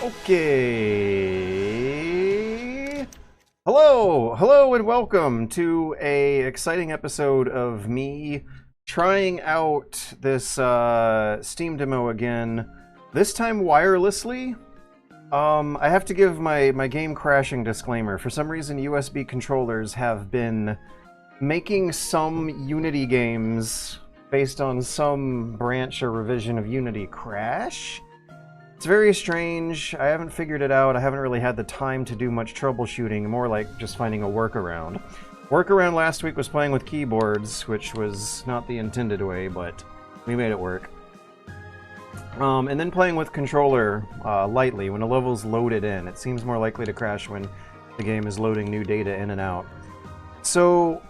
Okay. Hello, and welcome to a exciting episode of me trying out this Steam demo again. This time wirelessly. I have to give my game crashing disclaimer. For some reason, USB controllers have been making some Unity games based on some branch or revision of Unity crash. It's very strange. I haven't figured it out. I haven't really had the time to do much troubleshooting, more like just finding a workaround. Workaround last week was playing with keyboards, which was not the intended way, but we made it work. And then playing with controller lightly when a level's loaded in. It seems more likely to crash when the game is loading new data in and out. So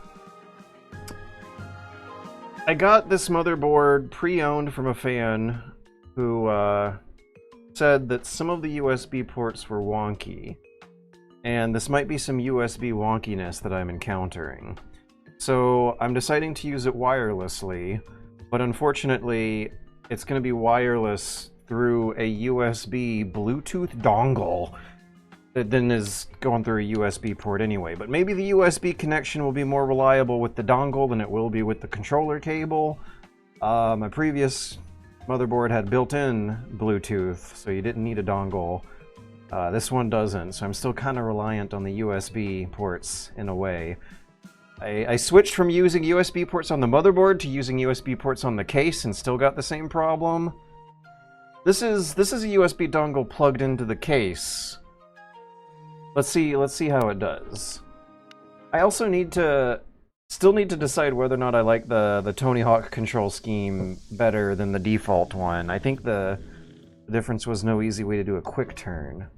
I got this motherboard pre-owned from a fan who said that some of the USB ports were wonky, and this might be some USB wonkiness that I'm encountering. So I'm deciding to use it wirelessly, but unfortunately it's going to be wireless through a USB Bluetooth dongle that then is going through a USB port anyway. But maybe the USB connection will be more reliable with the dongle than it will be with the controller cable. My previous motherboard had built-in Bluetooth, so you didn't need a dongle. This one doesn't, so I'm still kind of reliant on the USB ports in a way. I switched from using USB ports on the motherboard to using USB ports on the case and still got the same problem. This is a USB dongle plugged into the case. Let's see how it does. I also still need to decide whether or not I like the Tony Hawk control scheme better than the default one. I think the difference was no easy way to do a quick turn.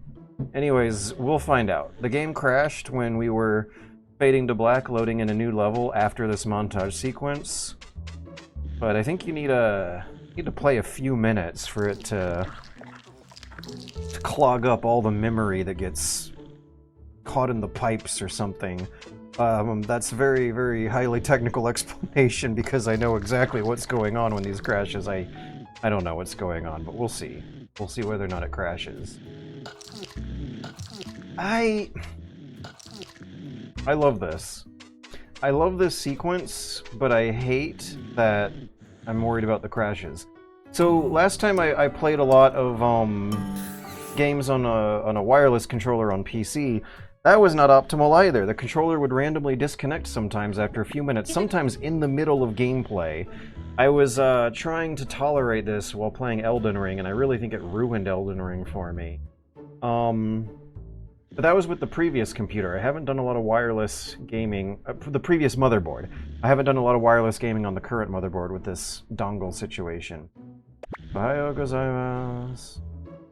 Anyways, we'll find out. The game crashed when we were fading to black, loading in a new level after this montage sequence. But I think you need to play a few minutes for it to clog up all the memory that gets caught in the pipes or something. That's a very, very highly technical explanation because I know exactly what's going on when these crashes. I don't know what's going on, but we'll see. We'll see whether or not it crashes. I love this. I love this sequence, but I hate that I'm worried about the crashes. So last time I played a lot of games on a wireless controller on PC. That was not optimal either. The controller would randomly disconnect sometimes after a few minutes, sometimes in the middle of gameplay. I was trying to tolerate this while playing Elden Ring, and I really think it ruined Elden Ring for me. But that was with the previous computer. I haven't done a lot of wireless gaming, the previous motherboard. I haven't done a lot of wireless gaming on the current motherboard with this dongle situation. Ohayou gozaimasu.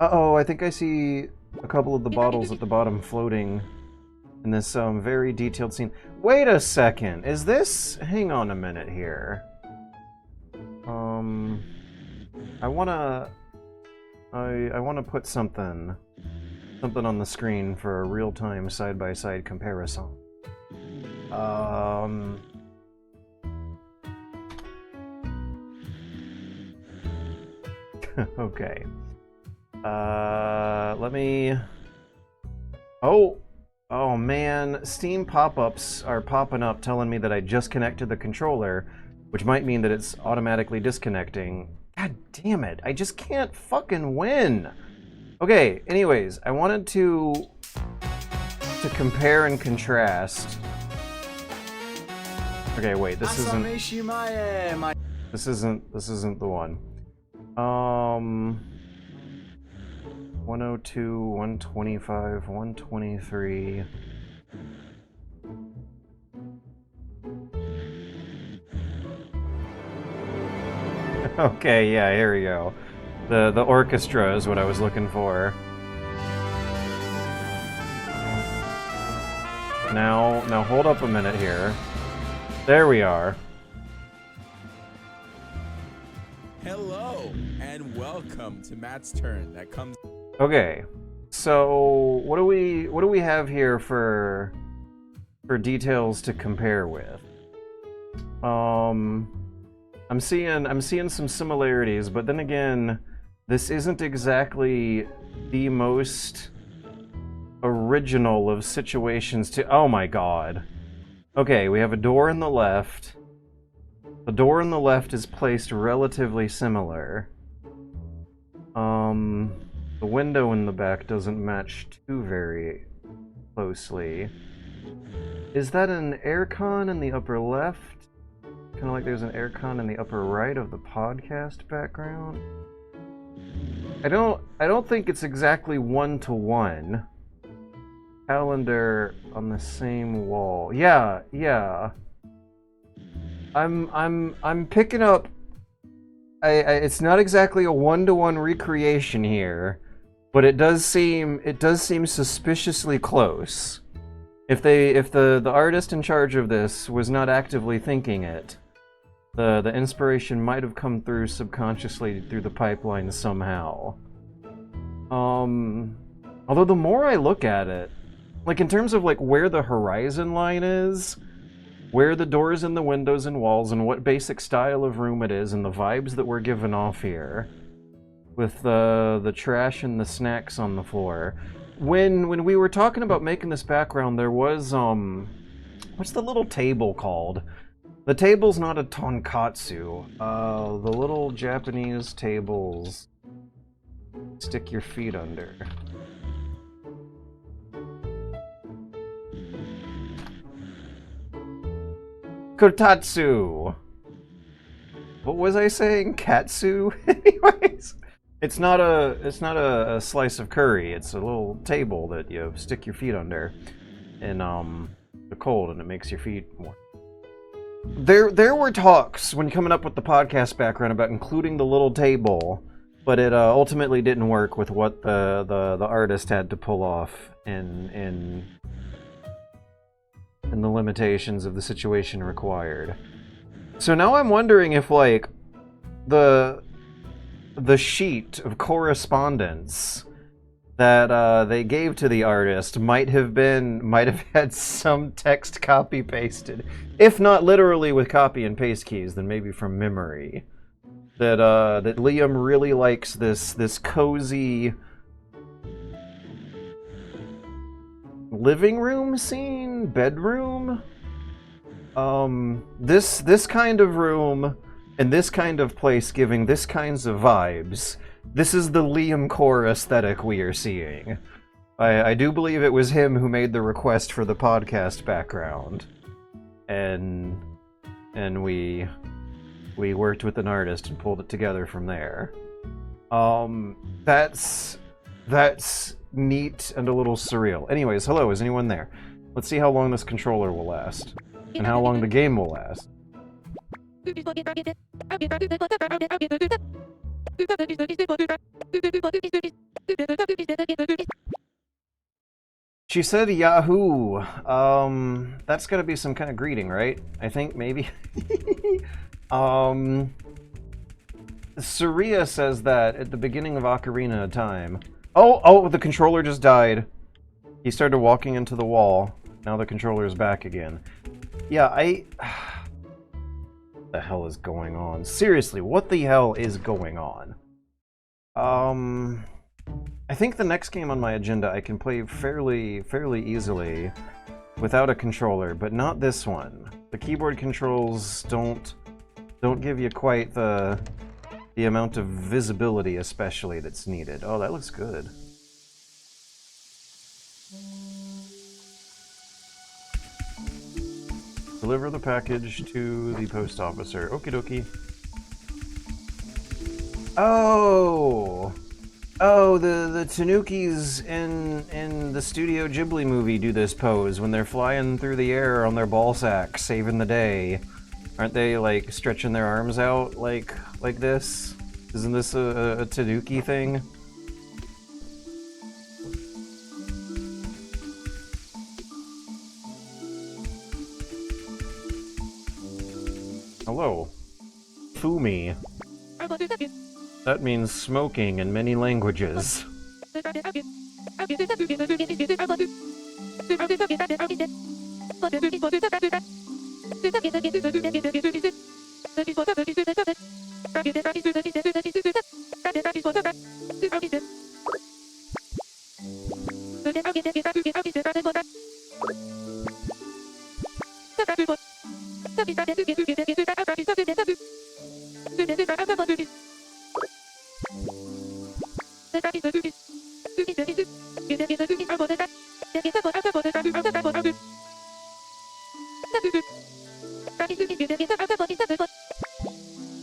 Uh-oh, I think I see a couple of the bottles at the bottom floating in this very detailed scene. Wait a second, is this... Hang on a minute here. I wanna put something on the screen for a real-time side-by-side comparison. Okay. Let me... Oh man, Steam pop-ups are popping up telling me that I just connected the controller, which might mean that it's automatically disconnecting. God damn it, I just can't fucking win! Okay, anyways, I wanted to compare and contrast. Okay, wait, this isn't the one. 102, 125, 123. Okay, yeah, here we go. The orchestra is what I was looking for. Now hold up a minute here. There we are. Hello and welcome to Matt's turn. That comes. Okay, so what do we have here for details to compare with? I'm seeing some similarities, but then again, this isn't exactly the most original of situations to... Oh my god. Okay, we have a door in the left. The door in the left is placed relatively similar. The window in the back doesn't match too very closely. Is that an aircon in the upper left? Kind of like there's an aircon in the upper right of the podcast background. I don't think it's exactly one-to-one. Calendar on the same wall. Yeah. I'm picking up. It's not exactly a one-to-one recreation here, but it does seem suspiciously close. If the artist in charge of this was not actively thinking it, the inspiration might have come through subconsciously through the pipeline somehow. Although the more I look at it, like in terms of like where the horizon line is, where the doors and the windows and walls and what basic style of room it is and the vibes that we're given off here, with the trash and the snacks on the floor. When we were talking about making this background, there was what's the little table called? The table's not a tonkatsu. The little Japanese tables stick your feet under. Kotatsu. What was I saying? Katsu? Anyways, it's not a slice of curry. It's a little table that you stick your feet under in the cold, and it makes your feet warm. There were talks when coming up with the podcast background about including the little table, but it ultimately didn't work with what the artist had to pull off in the limitations of the situation required. So now I'm wondering if like the sheet of correspondence that they gave to the artist might have had some text copy pasted, if not literally with copy and paste keys, then maybe from memory. That Liam really likes this cozy living room scene, bedroom. This kind of room and this kind of place giving this kinds of vibes. This is the Liam core aesthetic we are seeing. I do believe it was him who made the request for the podcast background, and we worked with an artist and pulled it together from there. That's neat and a little surreal. Anyways, hello, is anyone there? Let's see how long this controller will last, and how long the game will last. She said Yahoo. That's gotta be some kind of greeting, right? I think, maybe. Saria says that at the beginning of Ocarina of Time. Oh, the controller just died. He started walking into the wall. Now the controller is back again. Yeah, what the hell is going on? Seriously, what the hell is going on? I think the next game on my agenda I can play fairly easily without a controller, but not this one. The keyboard controls don't give you quite the amount of visibility, especially, that's needed. Oh, that looks good. Deliver the package to the post officer. Okie dokie. Oh, the Tanukis in the Studio Ghibli movie do this pose when they're flying through the air on their ball sack, saving the day. Aren't they like stretching their arms out like this? Isn't this a Tanuki thing? Hello. Fumi. That means smoking in many languages.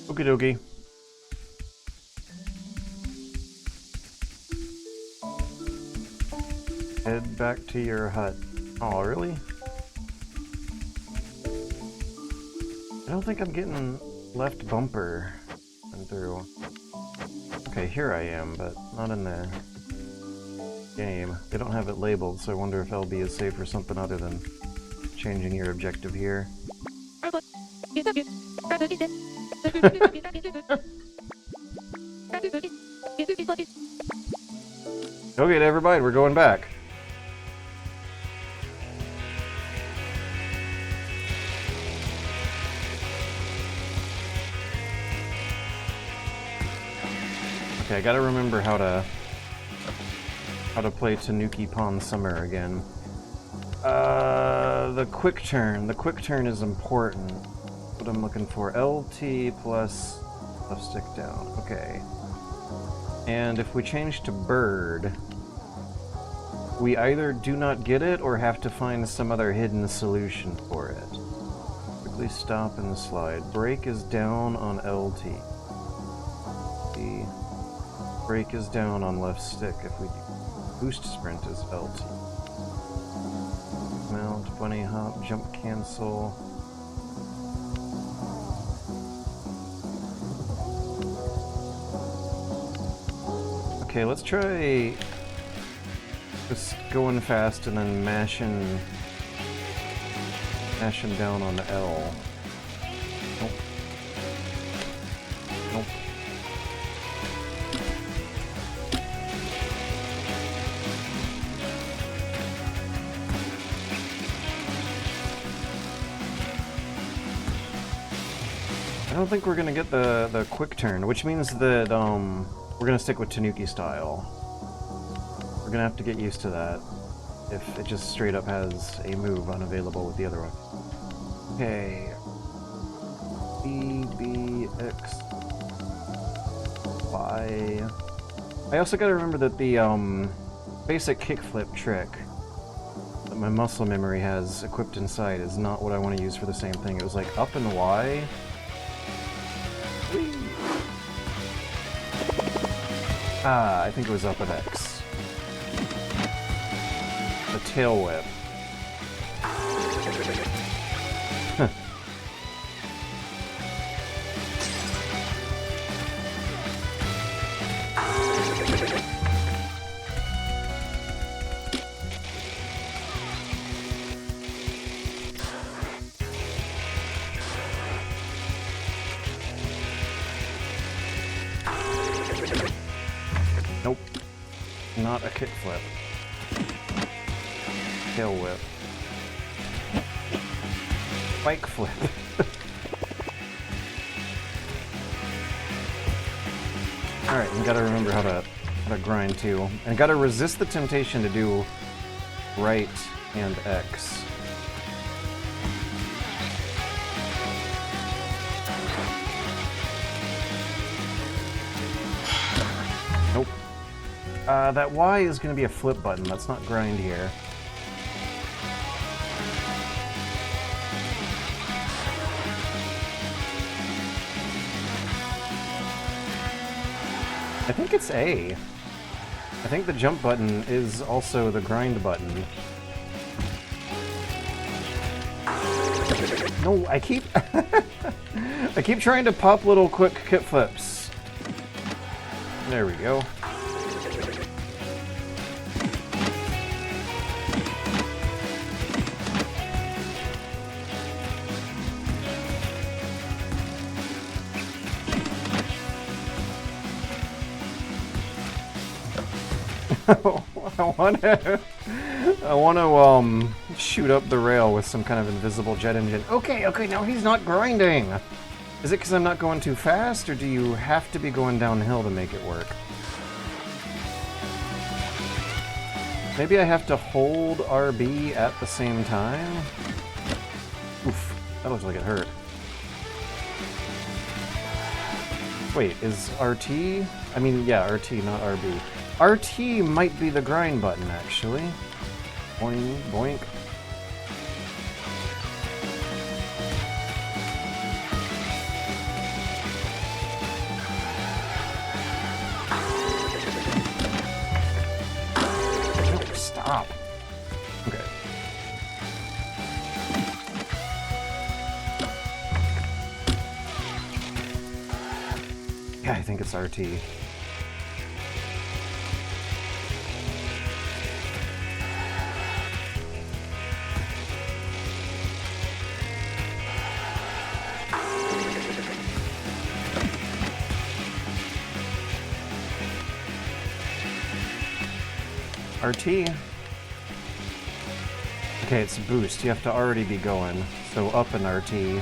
Okie dokie. Head back to your hut. Oh, really? I don't think I'm getting left bumper through. Okay, here I am, but not in the game. They don't have it labeled, so I wonder if LB is safe for something other than changing your objective here. Okay, everybody, we're going back. Okay, I gotta remember how to play TANUKI Pawn Summer again. The quick turn. The quick turn is important. What I'm looking for. LT plus left stick down. Okay. And if we change to bird, we either do not get it or have to find some other hidden solution for it. Quickly stop and slide. Brake is down on LT. The brake is down on left stick if we do. Boost sprint is LT. Mount, bunny hop, jump cancel. Okay, let's try just going fast and then mashing down on L. Nope. Nope. I don't think we're gonna get the quick turn, which means that we're gonna stick with TANUKI style. We're gonna have to get used to that if it just straight up has a move unavailable with the other one. Okay. B, B, X, Y. I also gotta remember that the basic kickflip trick that my muscle memory has equipped inside is not what I want to use for the same thing. It was like up and Y. Whee! Ah, I think it was up and X. The tail whip. Nope. Not a kickflip. Tail whip. Bike flip. Alright, you gotta remember how to grind too. And gotta resist the temptation to do right and X. Nope. That Y is gonna be a flip button, that's not grind here. I think it's A. I think the jump button is also the grind button. No, I keep I keep trying to pop little quick kick flips. There we go. I wanna shoot up the rail with some kind of invisible jet engine. Okay, now he's not grinding. Is it because I'm not going too fast, or do you have to be going downhill to make it work? Maybe I have to hold RB at the same time? Oof, that looks like it hurt. Wait, is RT? I mean, yeah, RT, not RB. RT might be the grind button, actually. Boing, boink. Stop. Okay. Yeah, I think it's RT. RT. Okay, it's boost. You have to already be going. So up in RT is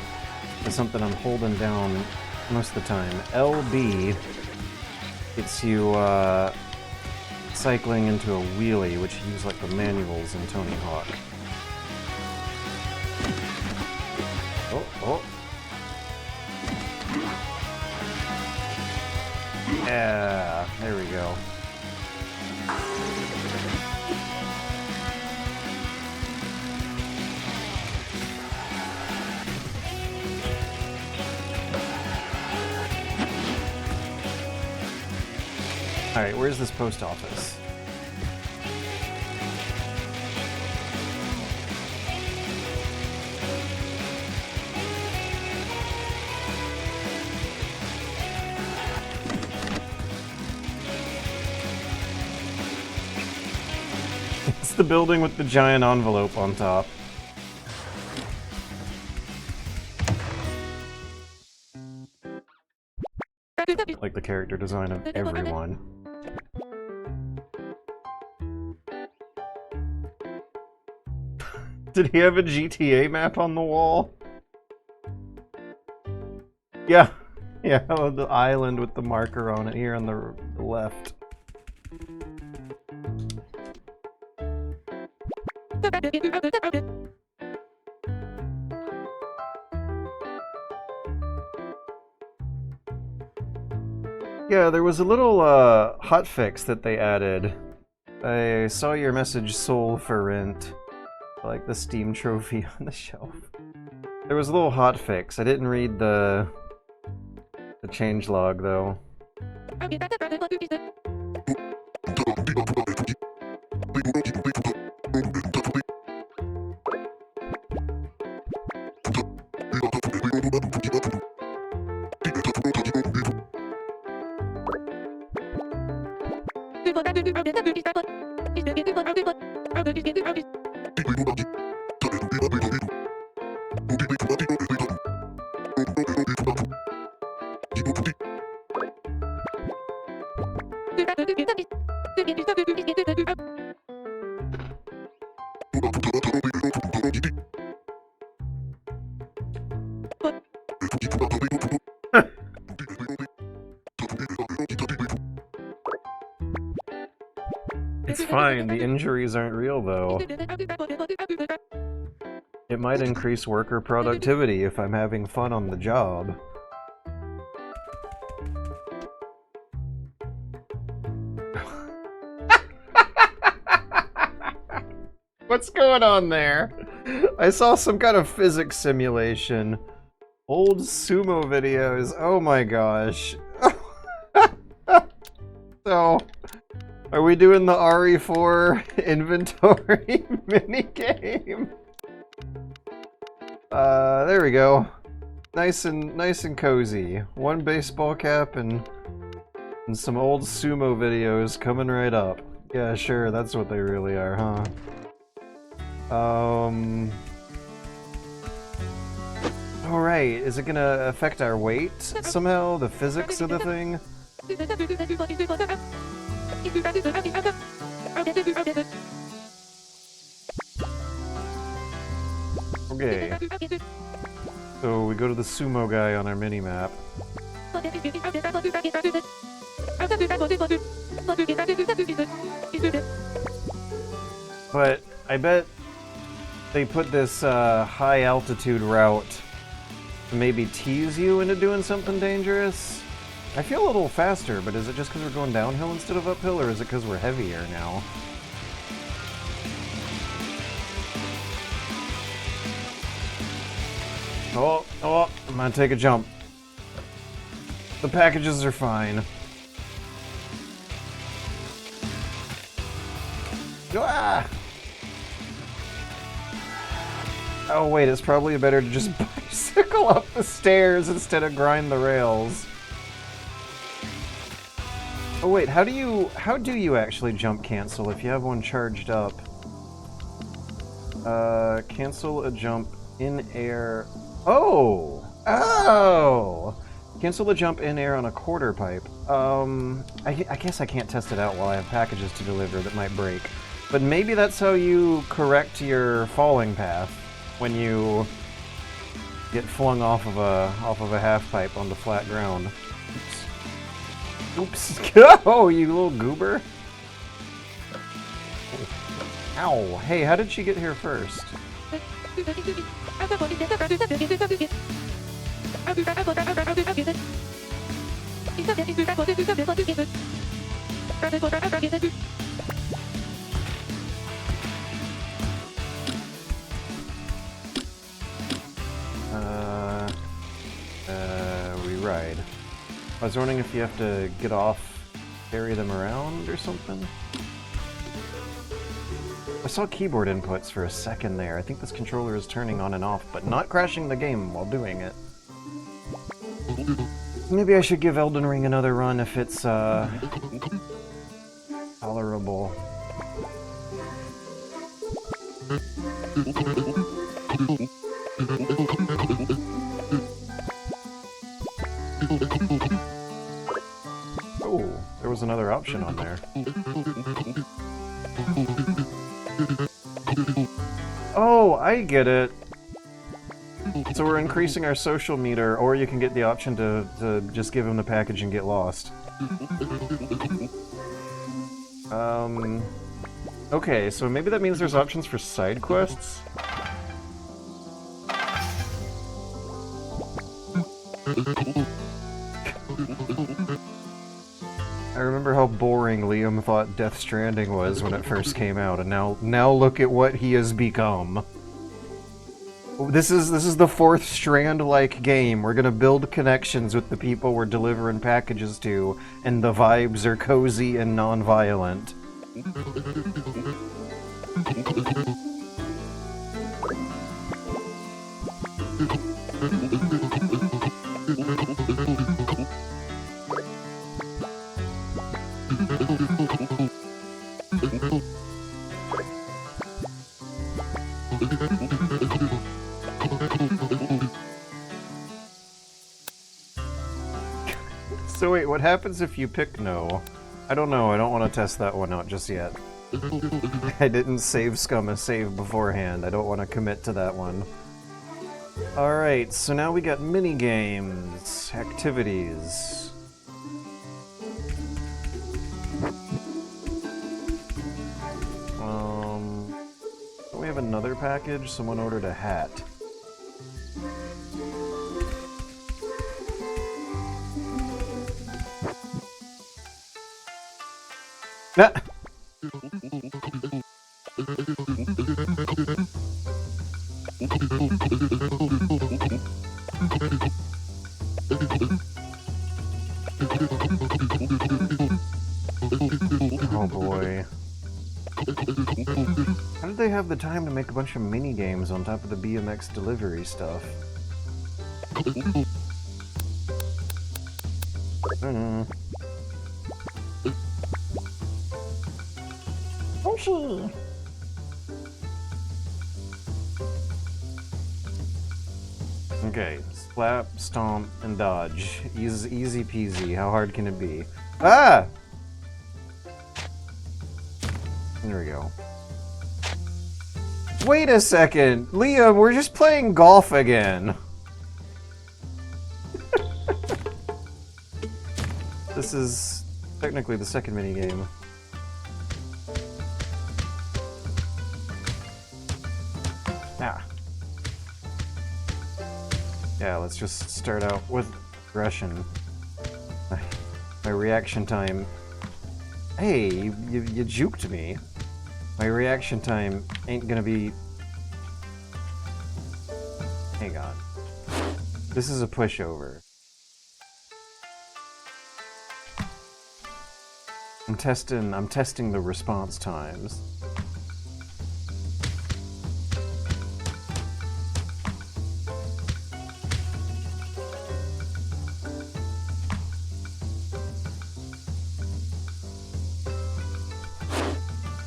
something I'm holding down most of the time. LB gets you cycling into a wheelie, which you use like the manuals in Tony Hawk. Oh, oh. Yeah, there we go. Alright, where's this post office? It's the building with the giant envelope on top. Like the character design of everyone. Did he have a GTA map on the wall? Yeah. Yeah, the island with the marker on it here on the left. Yeah, there was a little hotfix that they added. I saw your message, Soul for Rent. Like the Steam trophy on the shelf. There was a little hotfix. I didn't read the changelog though. It's fine, the injuries aren't real though. It might increase worker productivity if I'm having fun on the job. What's going on there? I saw some kind of physics simulation. Old sumo videos, oh my gosh. So, are we doing the RE4 inventory minigame? There we go. Nice and cozy. One baseball cap and some old sumo videos coming right up. Yeah, sure, that's what they really are, huh? Alright, is it gonna affect our weight somehow? The physics of the thing? Okay. So we go to the sumo guy on our mini-map. But I bet they put this high altitude route to maybe tease you into doing something dangerous. I feel a little faster, but is it just because we're going downhill instead of uphill, or is it because we're heavier now? Oh, I'm gonna take a jump. The packages are fine. Ah! Oh wait, it's probably better to just bicycle up the stairs instead of grind the rails. Oh wait, how do you actually jump cancel if you have one charged up? Cancel a jump in air. Oh! Cancel a jump in air on a quarter pipe. I guess I can't test it out while I have packages to deliver that might break. But maybe that's how you correct your falling path when you get flung off of a half pipe onto flat ground. Oops. Oh, you little goober. Ow. Hey, how did she get here first? We ride. I was wondering if you have to get off, carry them around or something? I saw keyboard inputs for a second there. I think this controller is turning on and off, but not crashing the game while doing it. Maybe I should give Elden Ring another run if it's, tolerable. Oh, there was another option on there. Oh, I get it. So we're increasing our social meter, or you can get the option to just give him the package and get lost. Okay, so maybe that means there's options for side quests? I remember how boring Liam thought Death Stranding was when it first came out, and now look at what he has become. This is the fourth Strand-like game. We're gonna build connections with the people we're delivering packages to, and the vibes are cozy and non-violent. So wait, what happens if you pick no? I don't know, I don't want to test that one out just yet. I didn't save Scum a save beforehand, I don't want to commit to that one. Alright, so now we got mini-games, activities. Don't we have another package? Someone ordered a hat. Ah! Oh boy. How did they have the time to make a bunch of mini-games on top of the BMX delivery stuff? I don't know. Oshi! Okay, slap, stomp, and dodge. Easy peasy. How hard can it be? Ah! There we go. Wait a second! Liam, we're just playing golf again. This is technically the second minigame. Ah. Yeah, let's just start out with aggression. My reaction time... Hey, you juked me. My reaction time ain't gonna be... Hang on. This is a pushover. I'm testing the response times.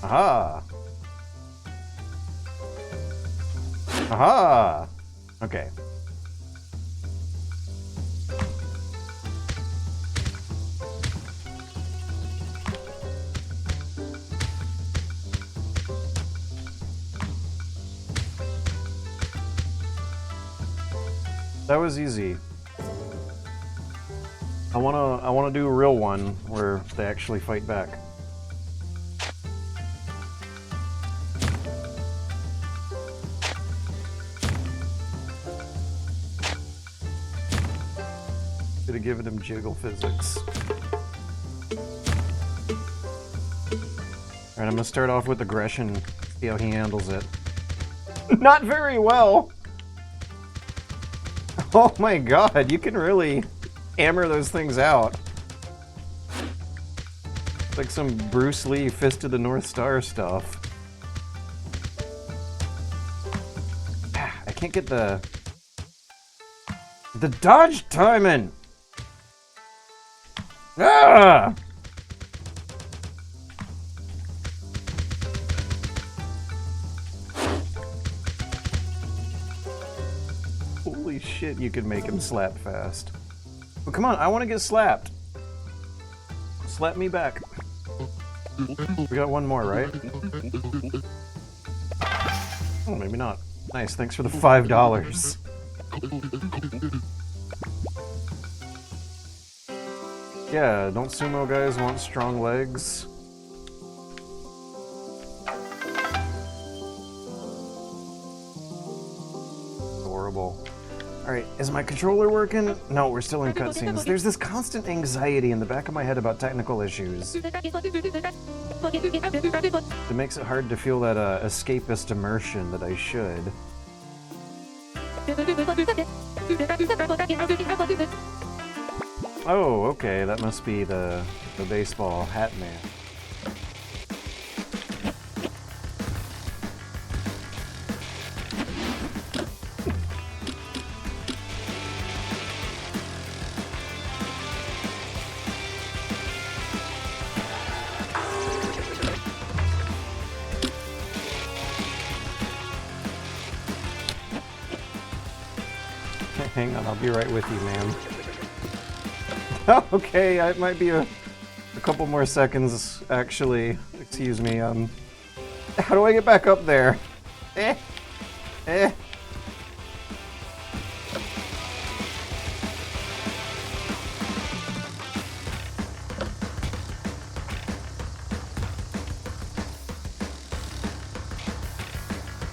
Aha! Aha! Okay. That was easy. I wanna do a real one where they actually fight back. Should have given him jiggle physics. Alright, I'm gonna start off with aggression, see how he handles it. Not very well! Oh my god, you can really hammer those things out. It's like some Bruce Lee Fist of the North Star stuff. I can't get the dodge timing! Ah! Holy shit, you can make him slap fast. But come on, I want to get slapped. Slap me back. We got one more, right? Oh, maybe not. Nice, thanks for the $5. Yeah, don't sumo guys want strong legs? Horrible. Alright, is my controller working? No, we're still in cutscenes. There's this constant anxiety in the back of my head about technical issues. It makes it hard to feel that escapist immersion that I should. Oh, okay, that must be the baseball hat man. Hang on, I'll be right with you, ma'am. Okay, it might be a couple more seconds, actually. Excuse me, how do I get back up there? Eh.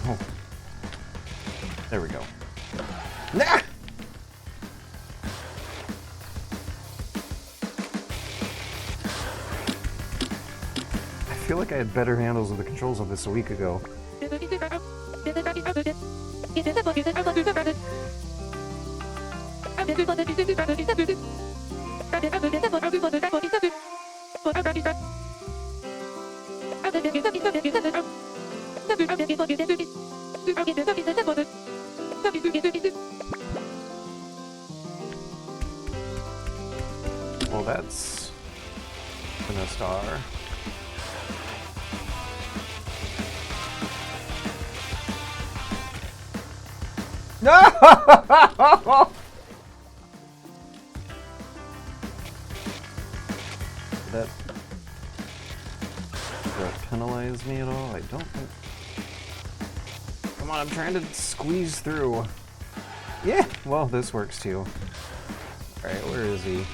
Oh. There we go. Nah! I feel like I had better handles of the controls of this a week ago. Well, that's been a star. No! Does that penalize me at all? I don't think... Come on, I'm trying to squeeze through. Yeah! Well, this works too. Alright, where is he?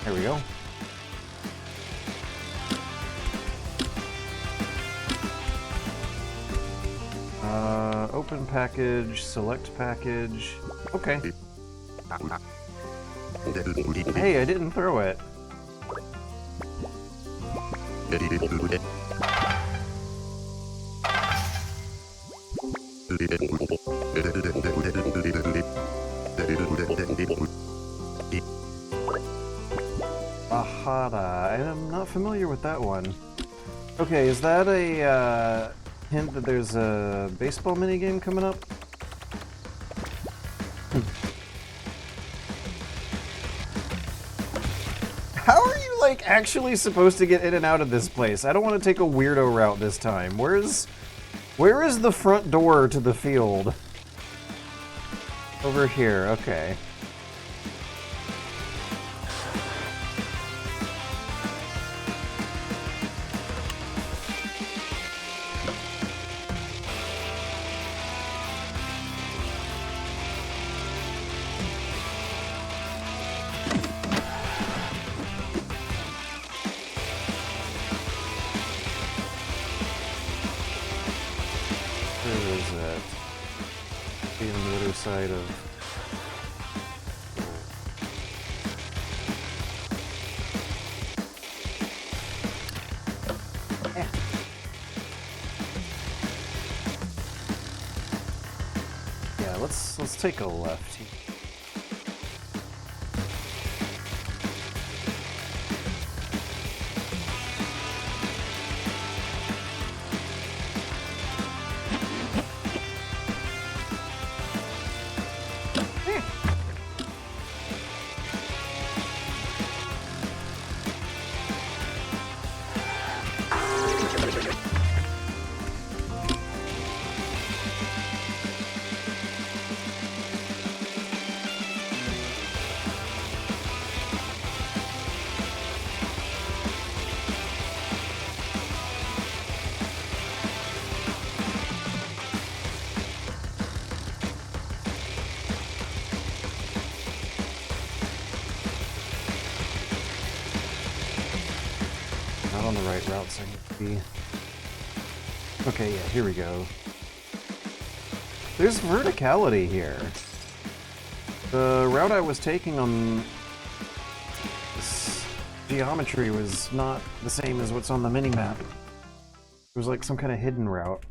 There we go. Open package, select package. Okay. Hey, I didn't throw it. Ahada. I'm not familiar with that one. Okay, is that a hint that there's a baseball minigame coming up? How are you, like, actually supposed to get in and out of this place? I don't want to take a weirdo route this time. Where is the front door to the field? Over here, okay. Where is it? Be on the other side of... Yeah, let's take a left here. Not on the right routes I need to be. Okay, yeah, here we go. There's verticality here. The route I was taking on this geometry was not the same as what's on the minimap. It was like some kind of hidden route.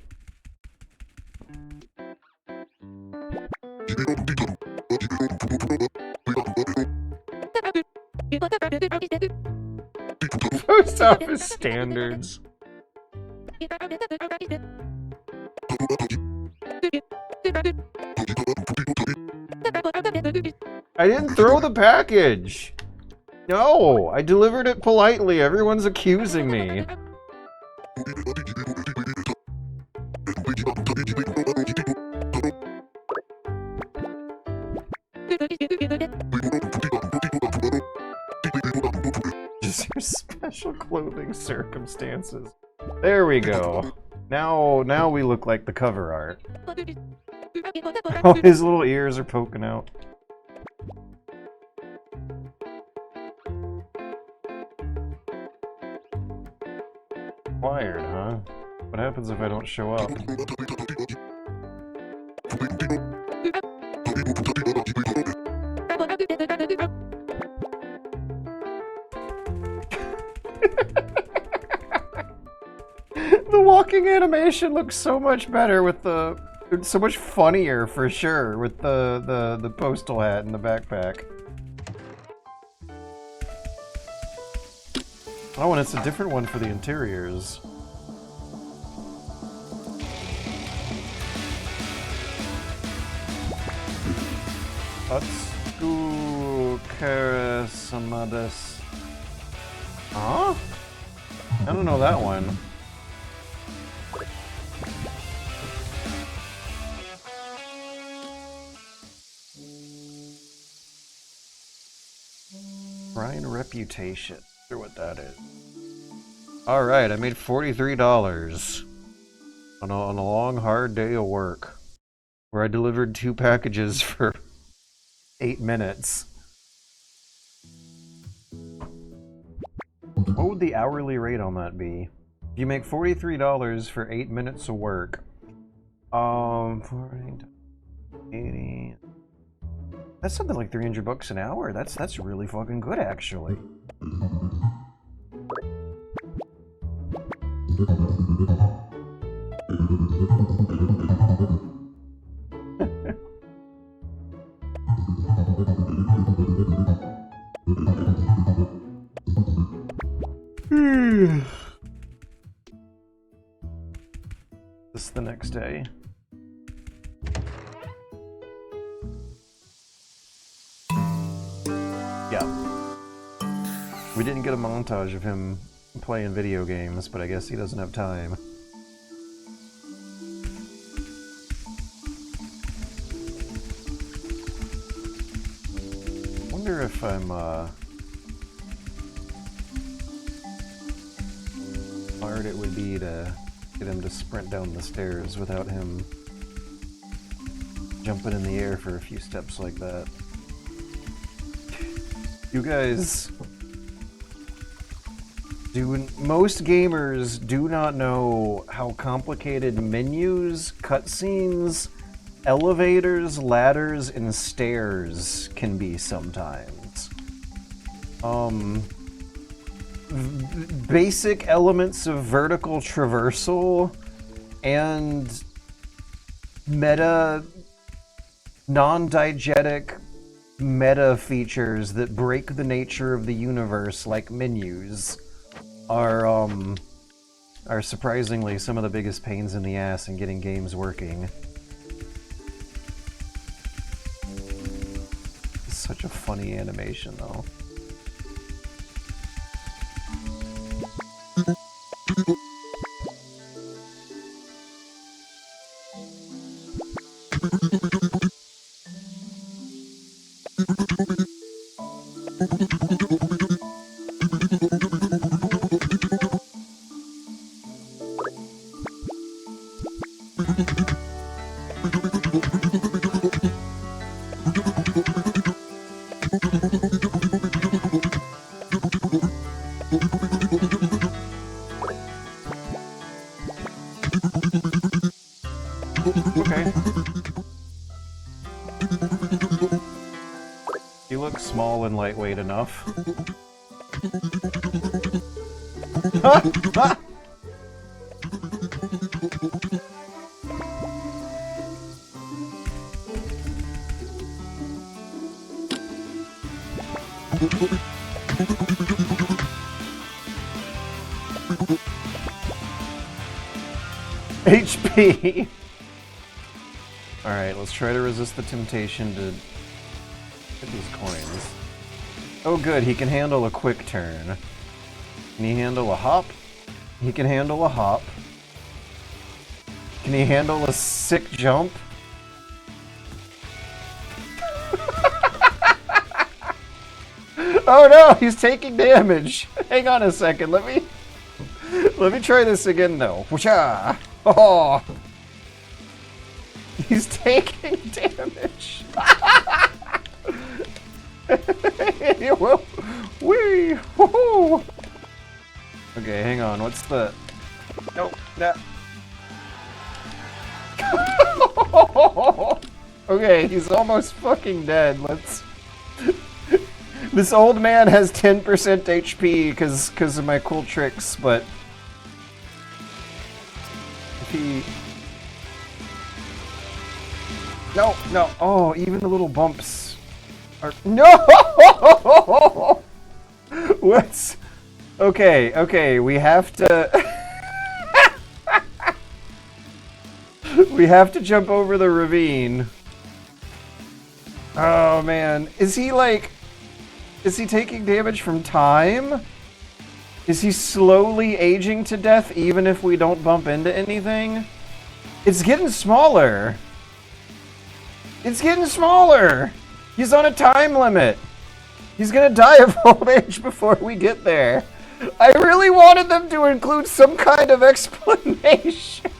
Post office standards. I didn't throw the package! No! I delivered it politely. Everyone's accusing me. Just your special clothing circumstances. There we go. Now we look like the cover art. Oh, his little ears are poking out. Wired, huh? What happens if I don't show up? The walking animation looks so much better with the... It's so much funnier, for sure, with the postal hat and the backpack. Oh, and it's a different one for the interiors. Atsuku Karasamades. Huh? I don't know that one. Shrine Reputation. I wonder what that is. Alright, I made $43 on a long, hard day of work where I delivered 2 packages for 8 minutes. What would the hourly rate on that be? If you make $43 for 8 minutes of work, 40, 80. That's something like $300 an hour. That's really fucking good, actually. This is the next day. Yeah. We didn't get a montage of him playing video games, but I guess he doesn't have time. Wonder if I'm, how hard it would be to get him to sprint down the stairs without him jumping in the air for a few steps like that. You guys, most gamers do not know how complicated menus, cutscenes, elevators, ladders, and stairs can be sometimes. Basic elements of vertical traversal and meta, non-diegetic meta features that break the nature of the universe, like menus, are surprisingly some of the biggest pains in the ass in getting games working. It's such a funny animation, though. Okay. You look small and lightweight enough. HP! Alright, let's try to resist the temptation to get these coins. Oh good, he can handle a quick turn. Can he handle a hop? He can handle a hop. Can he handle a sick jump? Oh no, he's taking damage! Hang on a second, let me try this again though. Whoosh-ah! Oh! He's taking damage! Wee! Woohoo! Okay, hang on, what's the... Nope, no. Okay, he's almost fucking dead, let's... This old man has 10% HP because of my cool tricks, but... If he... No, no, oh, even the little bumps are... No! What's... Okay, okay, we have to... We have to jump over the ravine. Oh, man. Is he, like... Is he taking damage from time? Is he slowly aging to death even if we don't bump into anything? It's getting smaller. It's getting smaller. He's on a time limit. He's gonna die of old age before we get there. I really wanted them to include some kind of explanation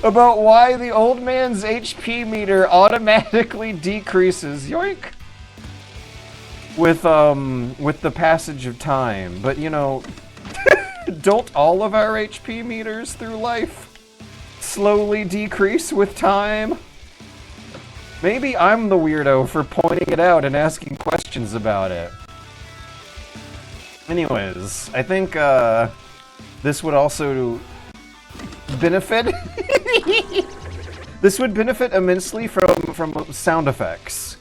about why the old man's HP meter automatically decreases. Yoink! With the passage of time, but you know, don't all of our HP meters through life slowly decrease with time? Maybe I'm the weirdo for pointing it out and asking questions about it. Anyways, I think this would also benefit. This would benefit immensely from sound effects.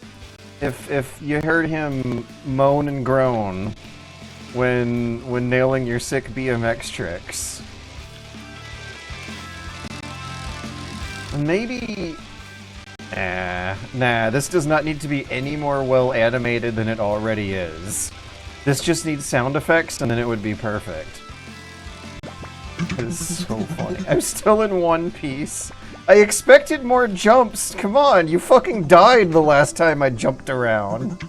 If you heard him moan and groan when nailing your sick BMX tricks. Maybe... Nah, this does not need to be any more well animated than it already is. This just needs sound effects and then it would be perfect. It's so funny. I'm still in one piece. I expected more jumps. Come on, you fucking died the last time I jumped around.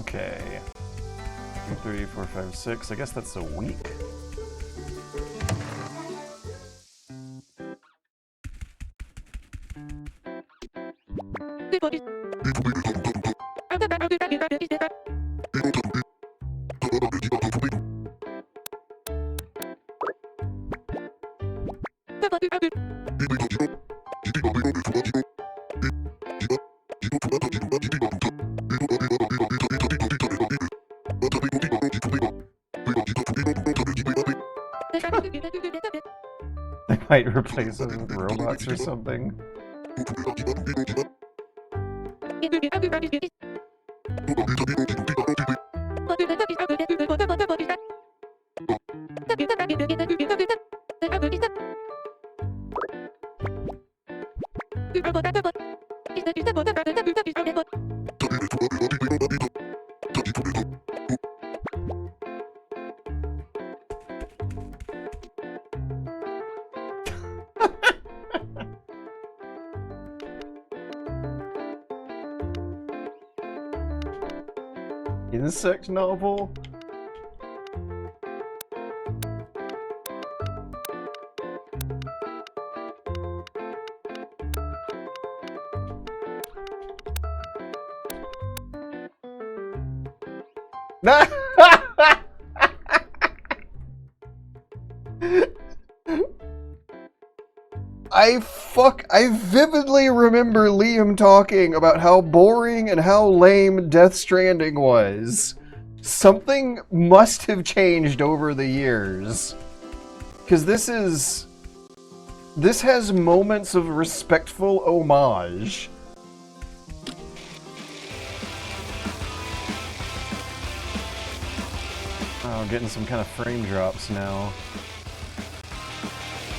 Okay. 2, 3, 4, 5, 6. I guess that's a week. They might replace us with robots or something. Insect novel? I vividly remember Liam talking about how boring and how lame Death Stranding was. Something must have changed over the years. 'Cause this has moments of respectful homage. Oh, getting some kind of frame drops now.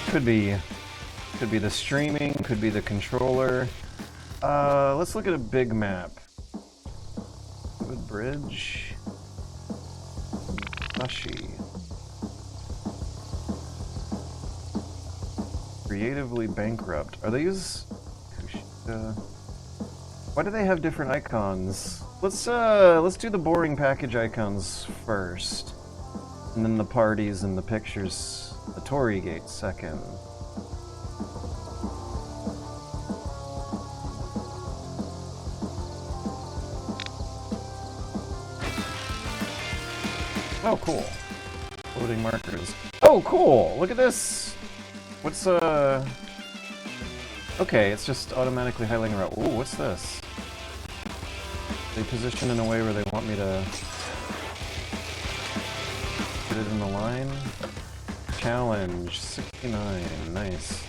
Could be the streaming, could be the controller. Let's look at a big map. Good bridge. Mushy. Creatively bankrupt. Are these... Why do they have different icons? Let's do the boring package icons first. And then the parties and the pictures, the Torii Gate second. Oh, cool. Loading markers. Oh, cool! Look at this! What's, Okay, it's just automatically highlighting around. Ooh, what's this? They position in a way where they want me to get it in the line. Challenge 69. Nice.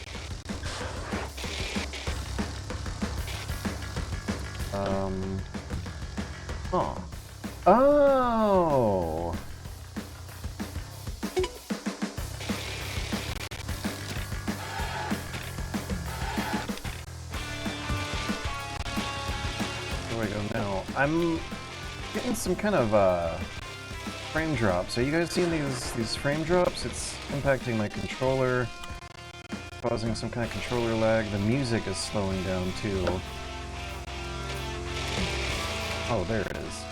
Oh. Oh! Where do I go now? I'm getting some kind of frame drops. Are you guys seeing these frame drops? It's impacting my controller, causing some kind of controller lag. The music is slowing down too. Oh, there it is.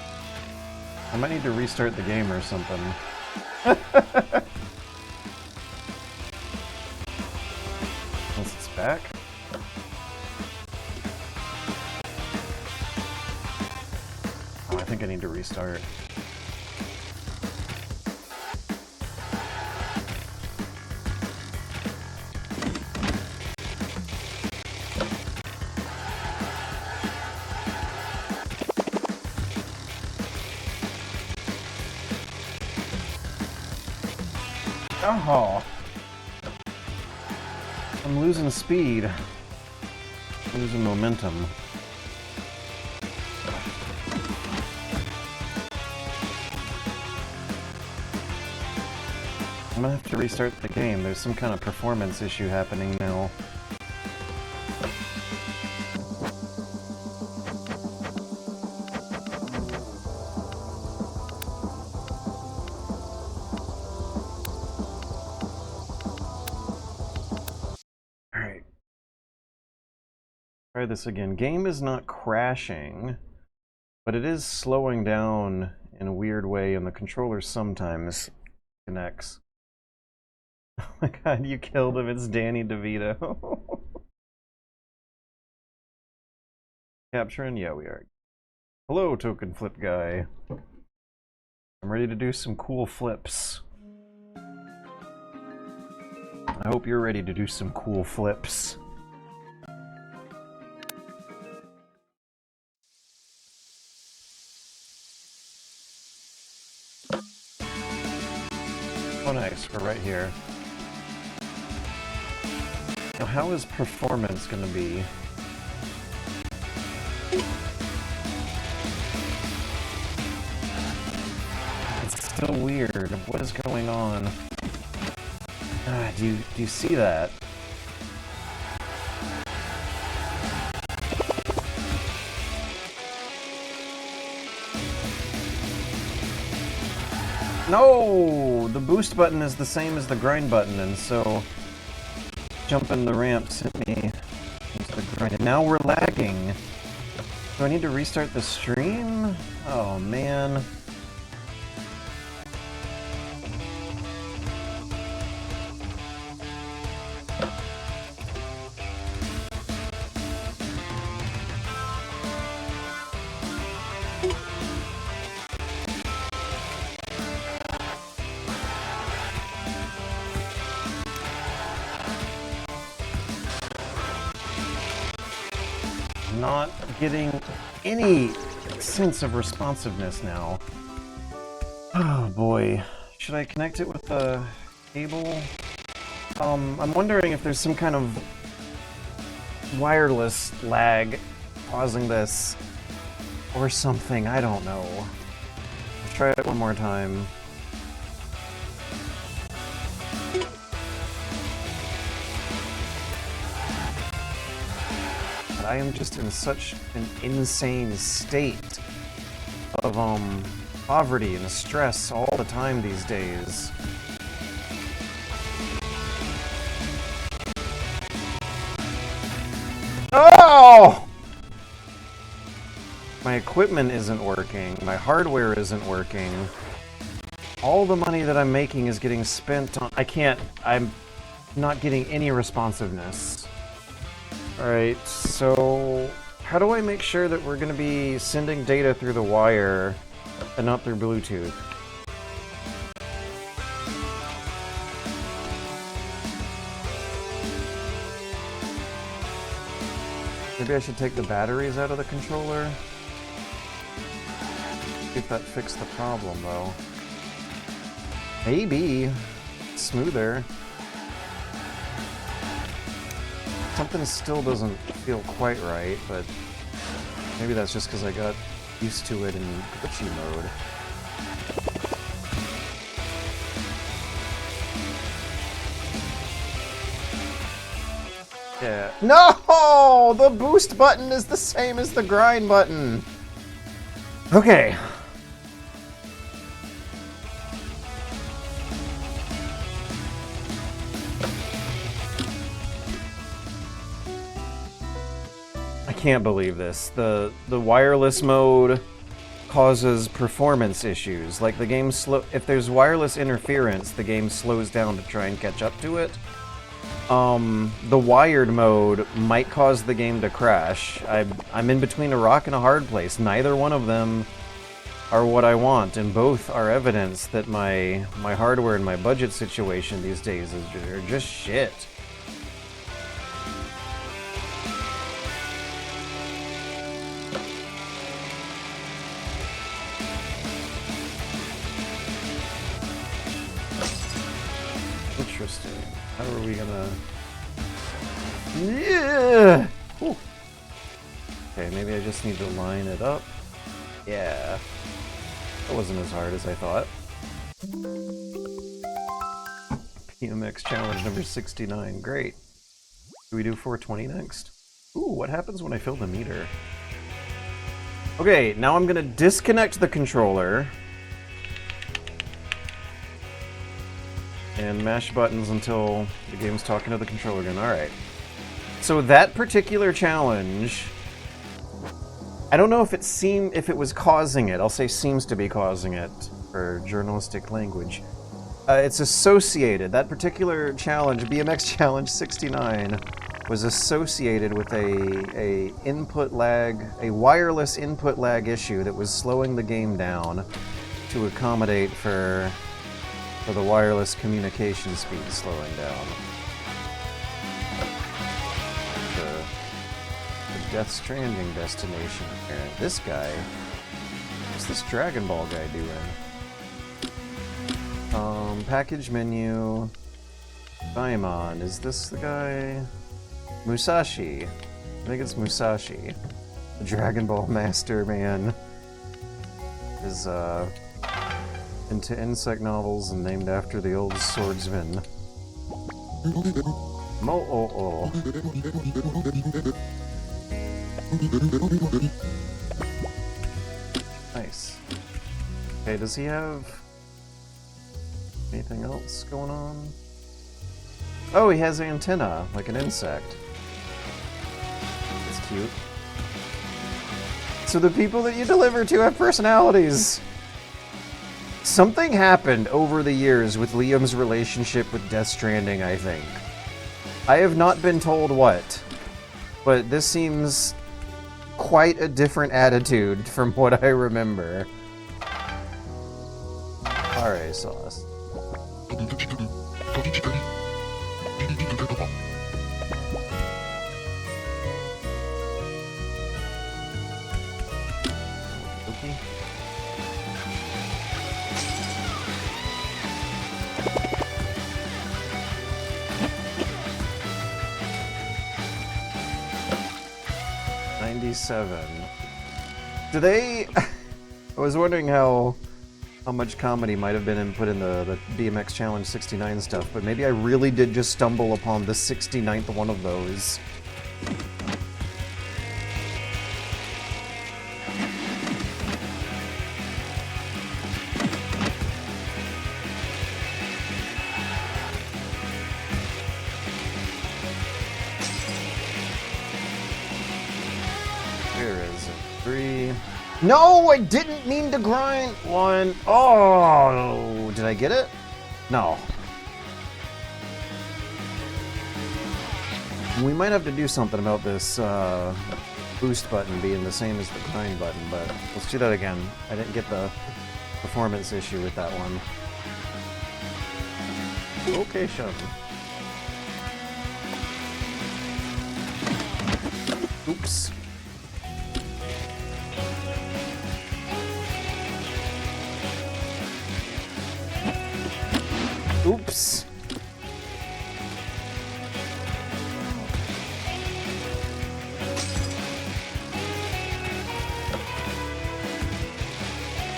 I might need to restart the game or something. Once it's back. Oh, I think I need to restart. Oh, I'm losing speed. I'm losing momentum. I'm gonna have to restart the game. There's some kind of performance issue happening now. Alright. Try this again. Game is not crashing, but it is slowing down in a weird way, and the controller sometimes connects. Oh my god, you killed him. It's Danny DeVito. Capturing? Yeah, we are. Hello, token flip guy. I'm ready to do some cool flips. I hope you're ready to do some cool flips. Oh nice, we're right here. Now how is performance gonna be? It's still weird. What is going on? Do you see that? No! The boost button is the same as the grind button, and so jumping the ramp sent me into the grind. And now we're lagging. Do I need to restart the stream? Oh man. Not getting any sense of responsiveness now. Oh boy. Should I connect it with the cable? I'm wondering if there's some kind of wireless lag causing this or something. I don't know. Let's try it one more time. I am just in such an insane state of poverty and stress all the time these days. Oh! My equipment isn't working, my hardware isn't working. All the money that I'm making is getting spent on... I'm not getting any responsiveness. Alright, so how do I make sure that we're going to be sending data through the wire and not through Bluetooth? Maybe I should take the batteries out of the controller? See if that fixed the problem, though. Maybe. Smoother. Something still doesn't feel quite right, but maybe that's just because I got used to it in glitchy mode. Yeah. No! The boost button is the same as the grind button! Okay. I can't believe this. The wireless mode causes performance issues. Like the game if there's wireless interference, the game slows down to try and catch up to it. The wired mode might cause the game to crash. I'm in between a rock and a hard place. Neither one of them are what I want, and both are evidence that my hardware and my budget situation these days are just shit. Interesting. How are we gonna... Yeah! Ooh. Okay, maybe I just need to line it up. Yeah. That wasn't as hard as I thought. PMX challenge number 69. Great. Do we do 420 next? Ooh, what happens when I fill the meter? Okay, now I'm gonna disconnect the controller and mash buttons until the game's talking to the controller again. Alright. So that particular challenge, I don't know if it was causing it. I'll say seems to be causing it for journalistic language. It's associated. That particular challenge, BMX Challenge 69, was associated with a input lag, a wireless input lag issue that was slowing the game down to accommodate for the wireless communication speed slowing down. The Death Stranding destination here. This guy, what's this Dragon Ball guy doing? Package menu. Daimon, is this the guy? Musashi. I think it's Musashi. The Dragon Ball Master man is into insect novels and named after the old swordsman. Mo-o-o. Nice. Okay, does he have anything else going on? Oh, he has antenna, like an insect. That's cute. So the people that you deliver to have personalities. Something happened over the years with Liam's relationship with Death Stranding, I think. I have not been told what, but this seems quite a different attitude from what I remember. Alright, sauce. Okay. Do they... I was wondering how much comedy might have been input in the BMX Challenge 69 stuff, but maybe I really did just stumble upon the 69th one of those. No, I didn't mean to grind one. Oh, did I get it? No. We might have to do something about this boost button being the same as the grind button, but let's do that again. I didn't get the performance issue with that one. Okay, Sean. Oops. Oops.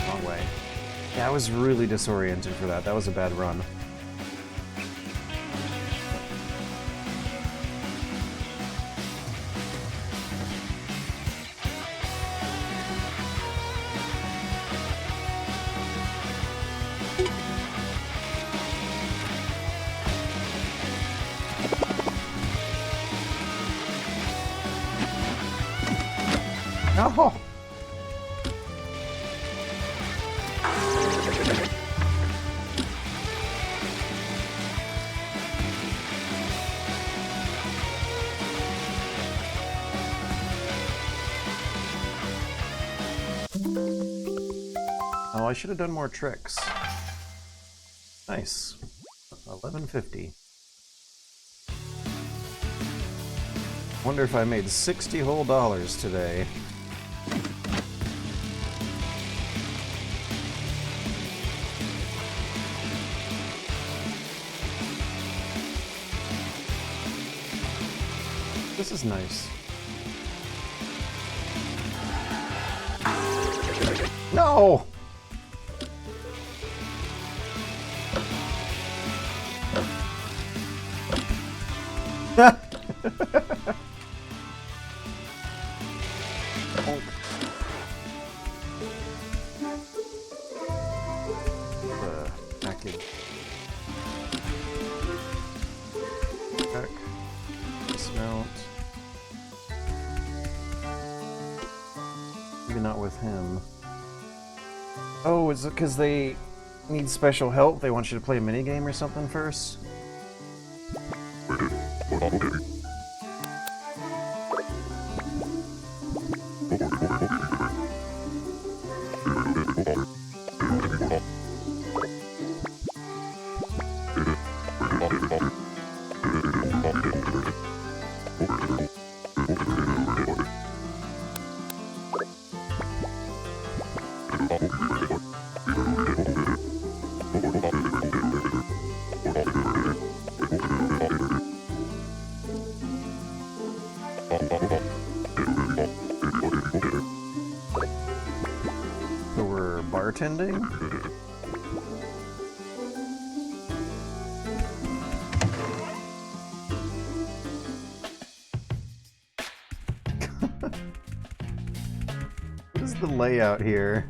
Wrong way. Yeah, I was really disoriented for that. That was a bad run. No! Oh, I should have done more tricks. Nice. 1150. Wonder if I made $60 whole today. This is nice. No! Package. Back. Dismount. Maybe not with him. Oh, is it because they need special help? They want you to play a minigame or something first? So we're bartending? What is the layout here?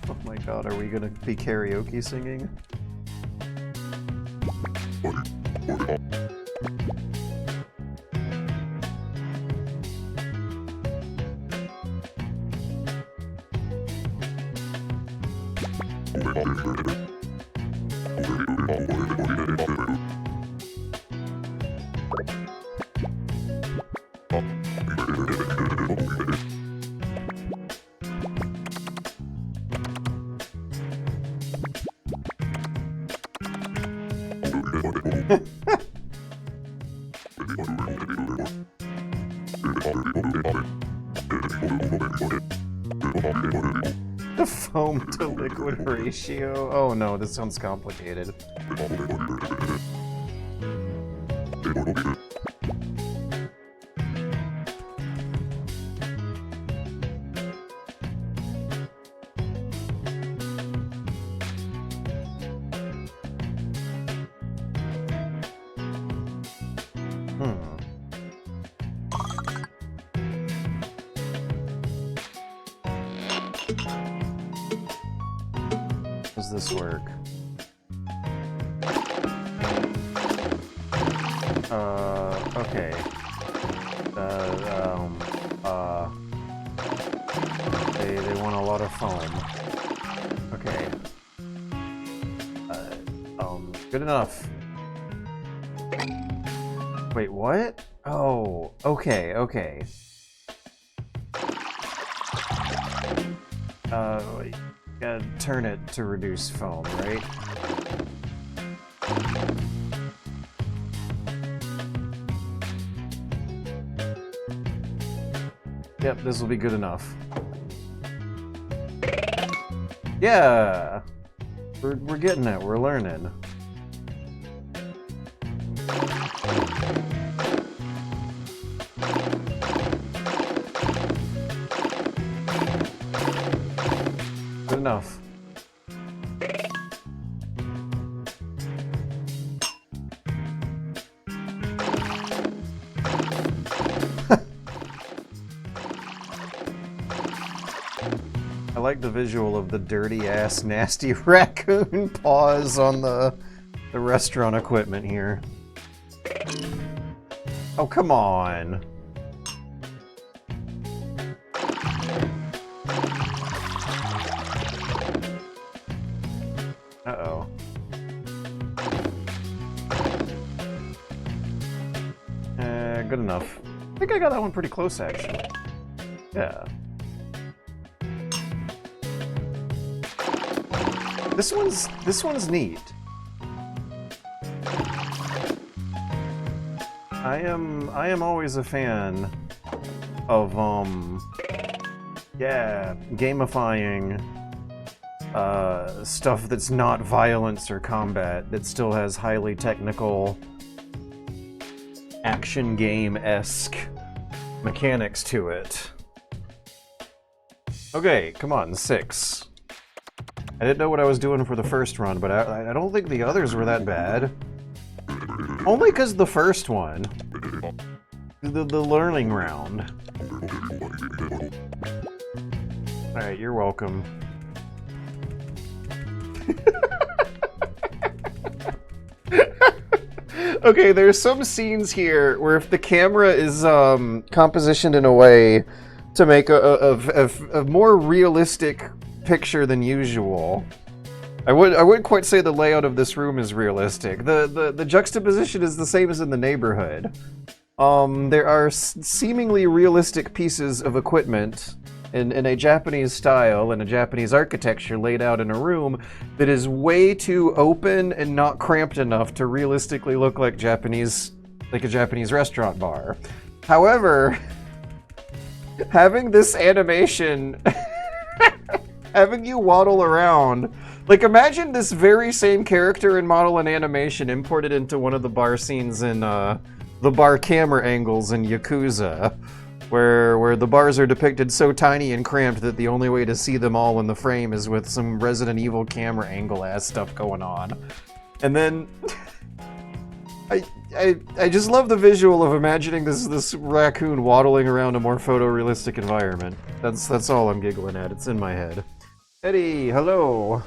Oh my god, are we gonna be karaoke singing? The foam to liquid ratio? Oh no, this sounds complicated. Does this work? Okay. They want a lot of foam. Okay. Good enough. Wait, what? Oh, okay, okay. Gotta turn it to reduce foam, right? Yep, this will be good enough. Yeah! We're getting it, we're learning. Good enough. I like the visual of the dirty-ass, nasty raccoon paws on the restaurant equipment here. Oh, come on. Uh-oh. Good enough. I think I got that one pretty close, actually. Yeah. this one's neat. I am always a fan of yeah, gamifying stuff that's not violence or combat, that still has highly technical action game-esque mechanics to it. Okay, come on, 6. I didn't know what I was doing for the first run, but I don't think the others were that bad. Only because the first one, the learning round. Alright, you're welcome. Okay, there's some scenes here where if the camera is compositioned in a way to make a more realistic picture than usual, I wouldn't quite say the layout of this room is realistic. The juxtaposition is the same as in The Neighborhood. There are seemingly realistic pieces of equipment in a Japanese style and a Japanese architecture laid out in a room that is way too open and not cramped enough to realistically look like a Japanese restaurant bar. However, having this animation, having you waddle around, like imagine this very same character and model and animation imported into one of the bar scenes in the bar camera angles in Yakuza, where the bars are depicted so tiny and cramped that the only way to see them all in the frame is with some Resident Evil camera angle ass stuff going on. And then I just love the visual of imagining this raccoon waddling around a more photorealistic environment. That's all I'm giggling at. It's in my head. Eddie, hello.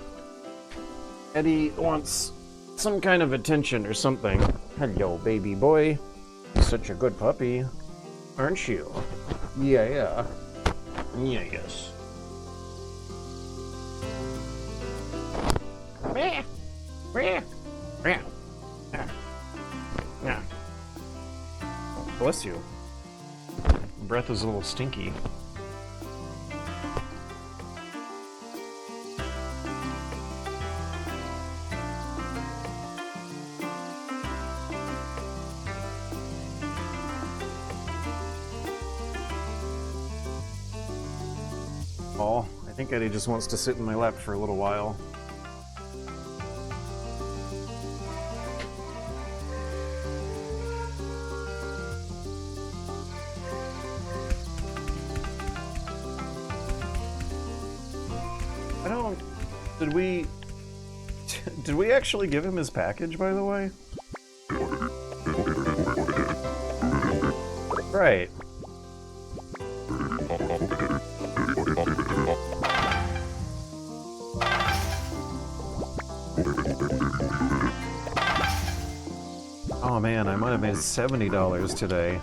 Eddie wants some kind of attention or something. Hello, baby boy. Such a good puppy. Aren't you? Yeah. Yes. Bless you. Breath is a little stinky. I think Eddie just wants to sit in my lap for a little while. Did we actually give him his package, by the way? Right. Oh man, I might have made $70 today.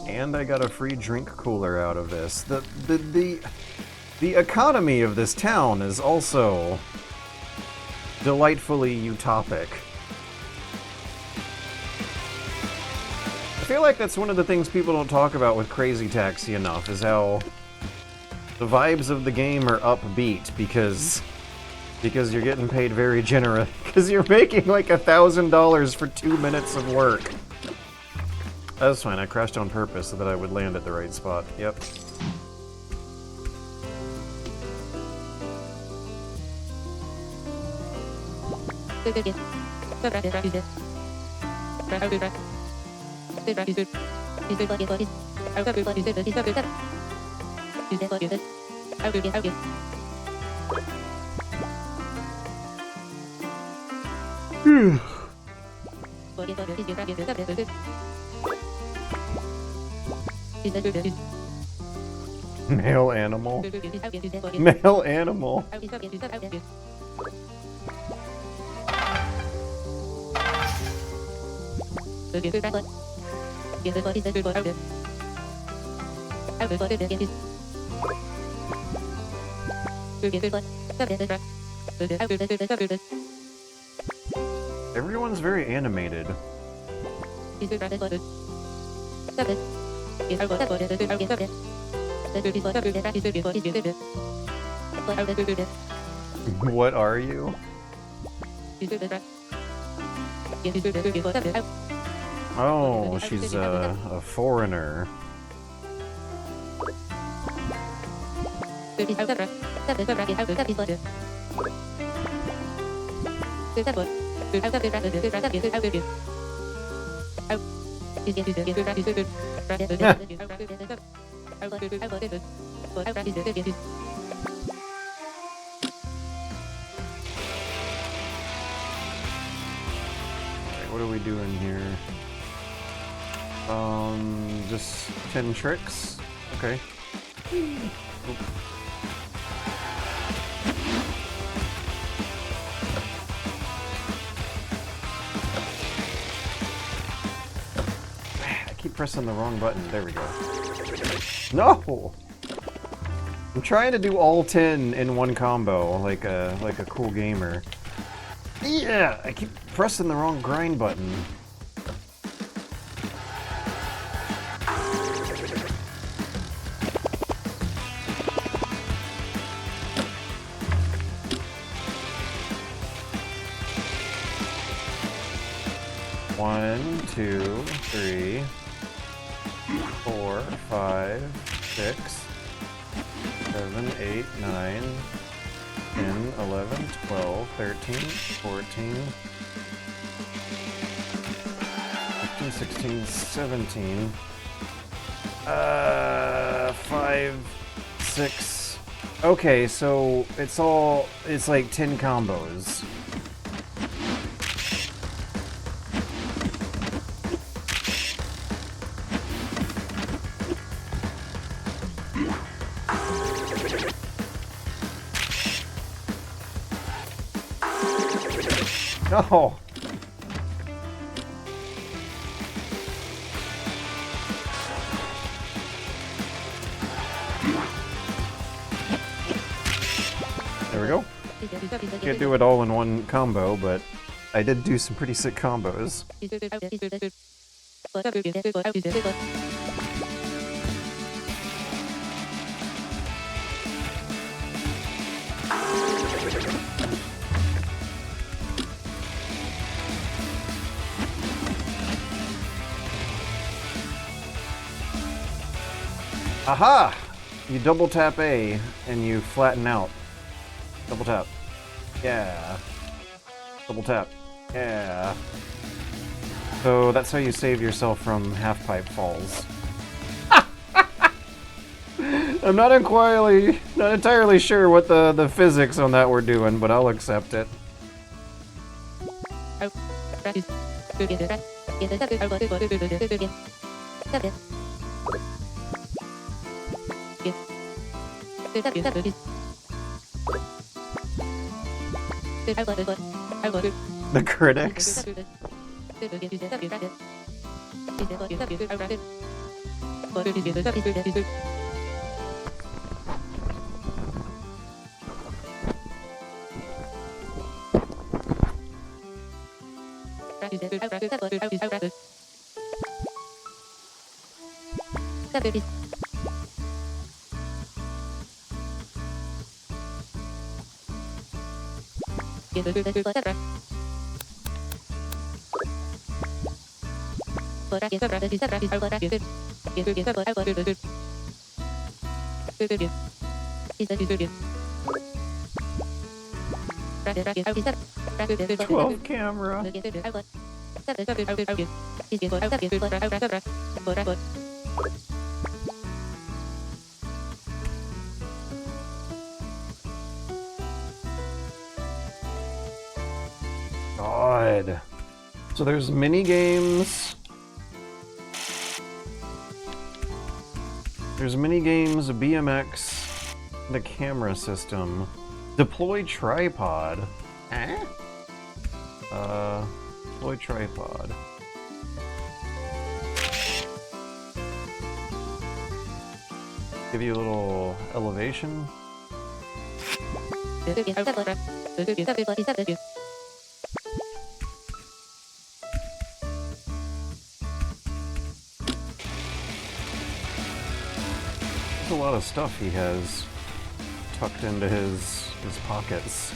And I got a free drink cooler out of this. The economy of this town is also delightfully utopic. I feel like that's one of the things people don't talk about with Crazy Taxi enough, is how the vibes of the game are upbeat because you're getting paid very generous, because you're making like $1,000 for 2 minutes of work. That's fine, I crashed on purpose so that I would land at the right spot. Yep. Male animal. Male animal. Everyone's very animated. What are you? Oh, she's a foreigner. What are we doing here? Just 10 tricks? Okay. Oop. I keep pressing the wrong button. There we go. No! I'm trying to do all 10 in one combo, like a cool gamer. Yeah, I keep pressing the wrong grind button. One, two, three, 4, 5, 6, 7, 8, 9, 10, 11, 12, 13, 14, 15, 16, 17, 5, 6. Okay, so it's like 10 combos. No! There we go. Can't do it all in one combo, but I did do some pretty sick combos. Aha! You double tap A and you flatten out. Double tap. Yeah. Double tap. Yeah. So that's how you save yourself from half-pipe falls. I'm not entirely sure what the physics on that were doing, but I'll accept it. The critics. Camera. God. So there's mini games. There's mini games, BMX, the camera system, deploy tripod. Eh? Deploy tripod. Give you a little elevation. That's a lot of stuff he has tucked into his pockets.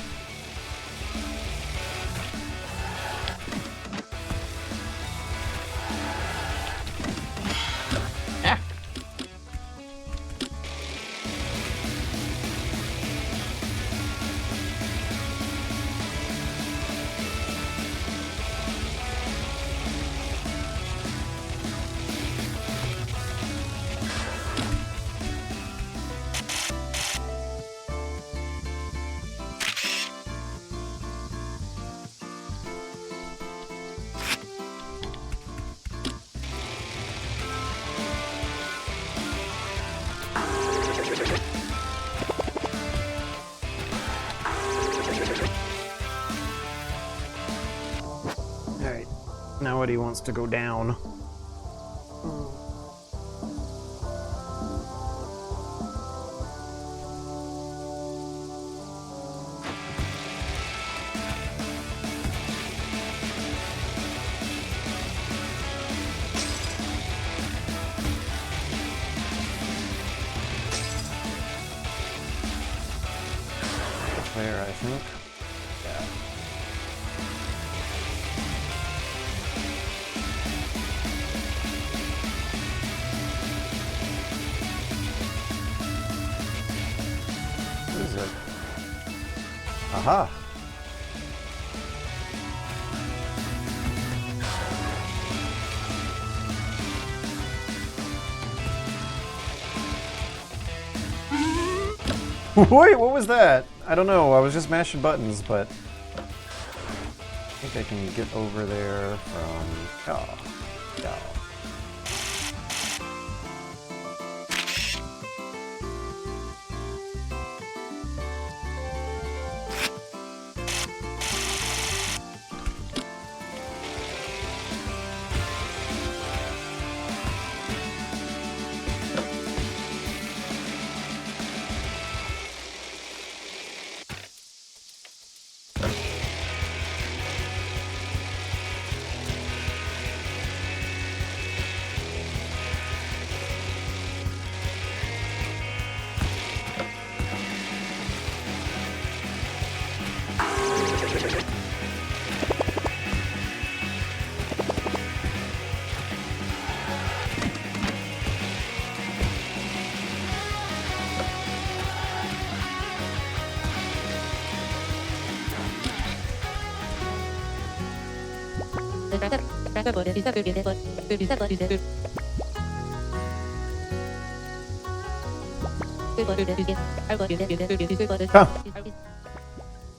Alright, now Eddie wants to go down. There, I think. Yeah. What is it? Aha! Wait, what was that? I don't know, I was just mashing buttons, but I think I can get over there from... Oh, yeah.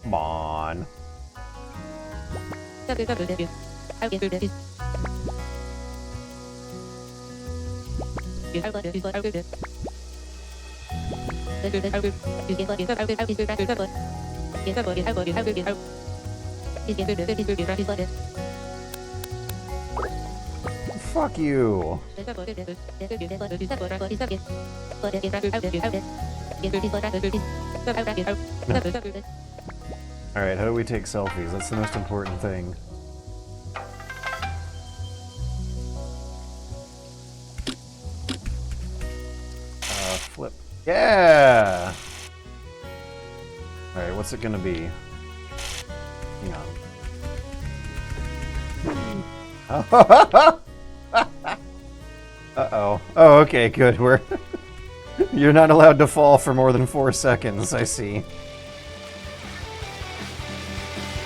Come on. Fuck you. Alright, how do we take selfies? That's the most important thing. Flip. Yeah! Alright, what's it gonna be? Hang on. Uh-oh. Oh, okay, good. We're... You're not allowed to fall for more than 4 seconds, I see.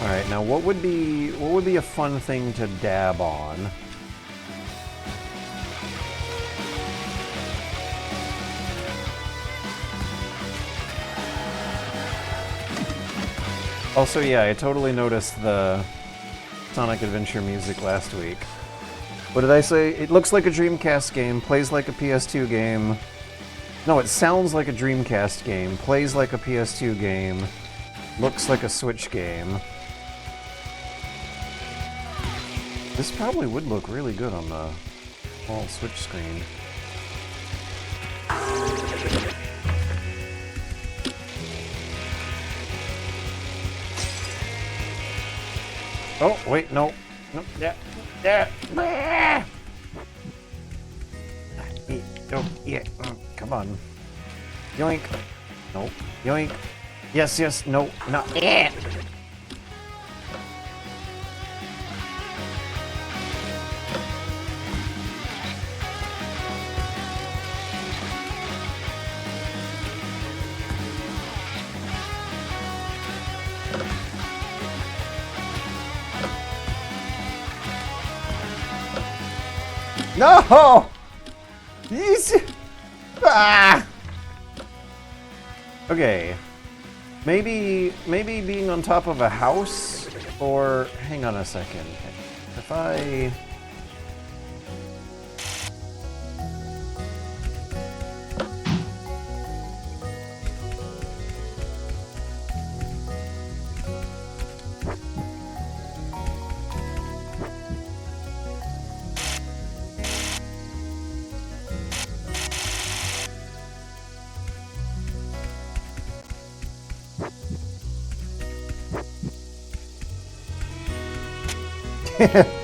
Alright, now what would be a fun thing to dab on? Also, yeah, I totally noticed the Sonic Adventure music last week. What did I say? It looks like a Dreamcast game, plays like a PS2 game. No, it sounds like a Dreamcast game, plays like a PS2 game, looks like a Switch game. This probably would look really good on the small Switch screen. Oh, wait, no. No, yeah. Oh, yeah, come on. Yoink. Nope. Yoink. Yes, yes, no, not. Yeah. No! Easy. Ah! Okay. Maybe being on top of a house, or hang on a second. If I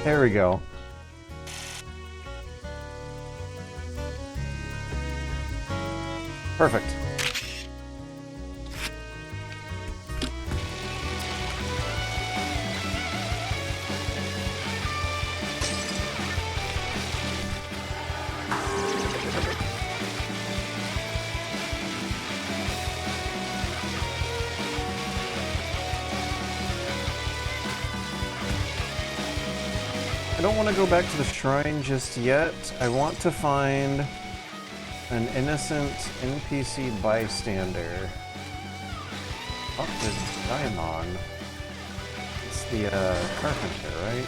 there we go. Perfect. I don't want to go back to the shrine just yet. I want to find an innocent NPC bystander. Oh, there's Daimon. It's the carpenter, right?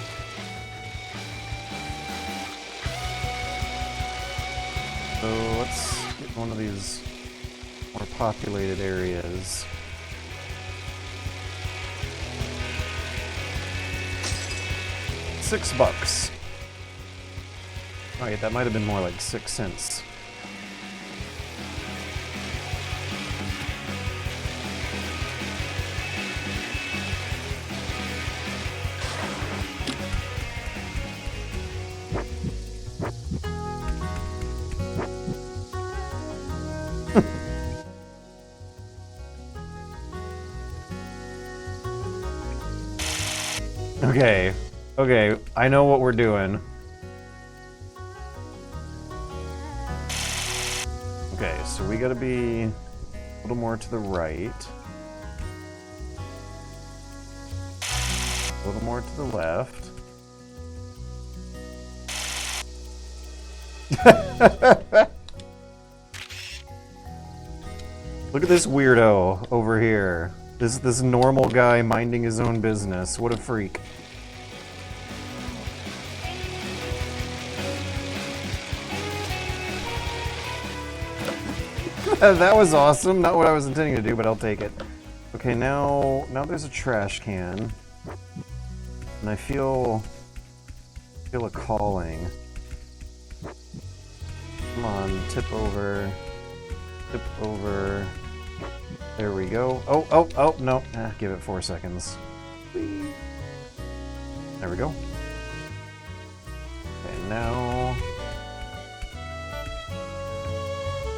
So let's get one of these more populated areas. $6. Alright, that might have been more like 6 cents. Okay. Okay, I know what we're doing. Okay, so we gotta be a little more to the right. A little more to the left. Look at this weirdo over here. This normal guy minding his own business. What a freak. That was awesome. Not what I was intending to do, but I'll take it. Okay, now there's a trash can. And I feel a calling. Come on, tip over. Tip over. There we go. Oh, no. Give it 4 seconds. Whee. There we go. Okay, now...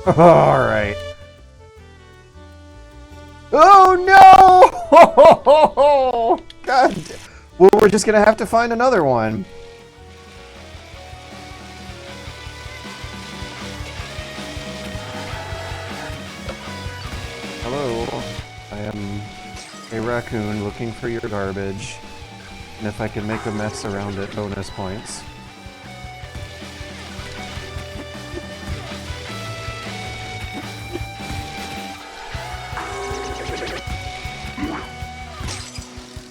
Alright. Oh no! God. Well, we're just gonna have to find another one. Hello. I am a raccoon looking for your garbage. And if I can make a mess around it, bonus points.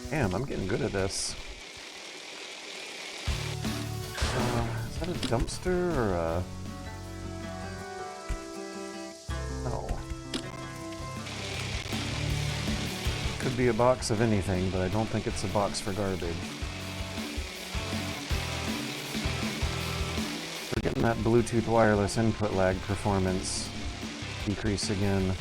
Damn, I'm getting good at this. Is that a dumpster or a... No. Could be a box of anything, but I don't think it's a box for garbage. We're getting that Bluetooth wireless input lag performance decrease again.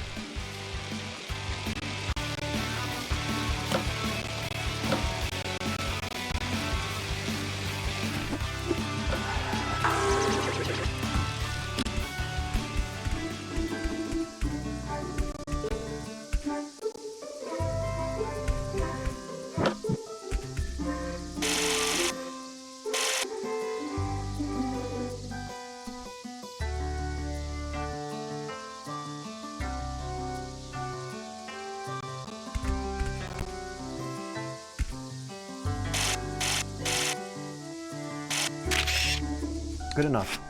Good enough.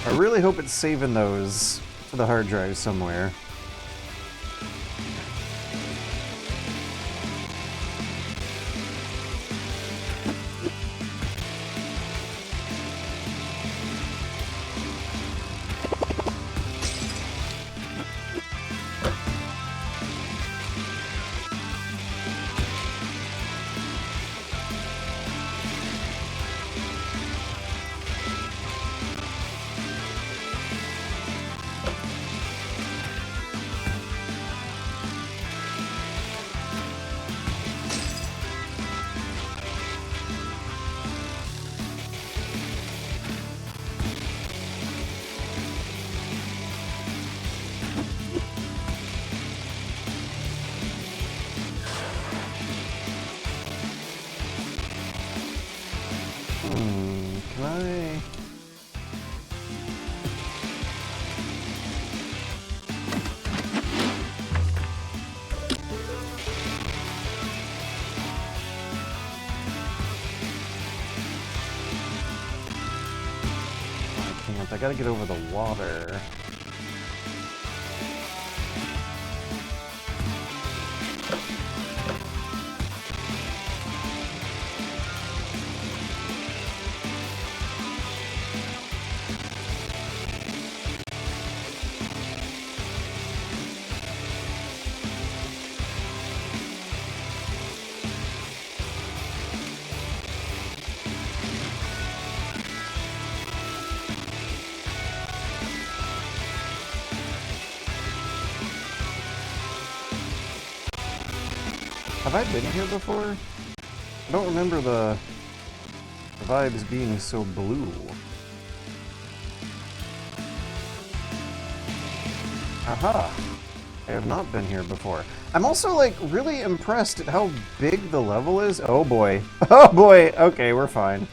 I really hope it's saving those to the hard drive somewhere. Can I... I can't. I gotta get over the water. Have I been here before? I don't remember the vibes being so blue. Aha! I have not been here before. I'm also, like, really impressed at how big the level is. Oh boy. Oh boy! Okay, we're fine.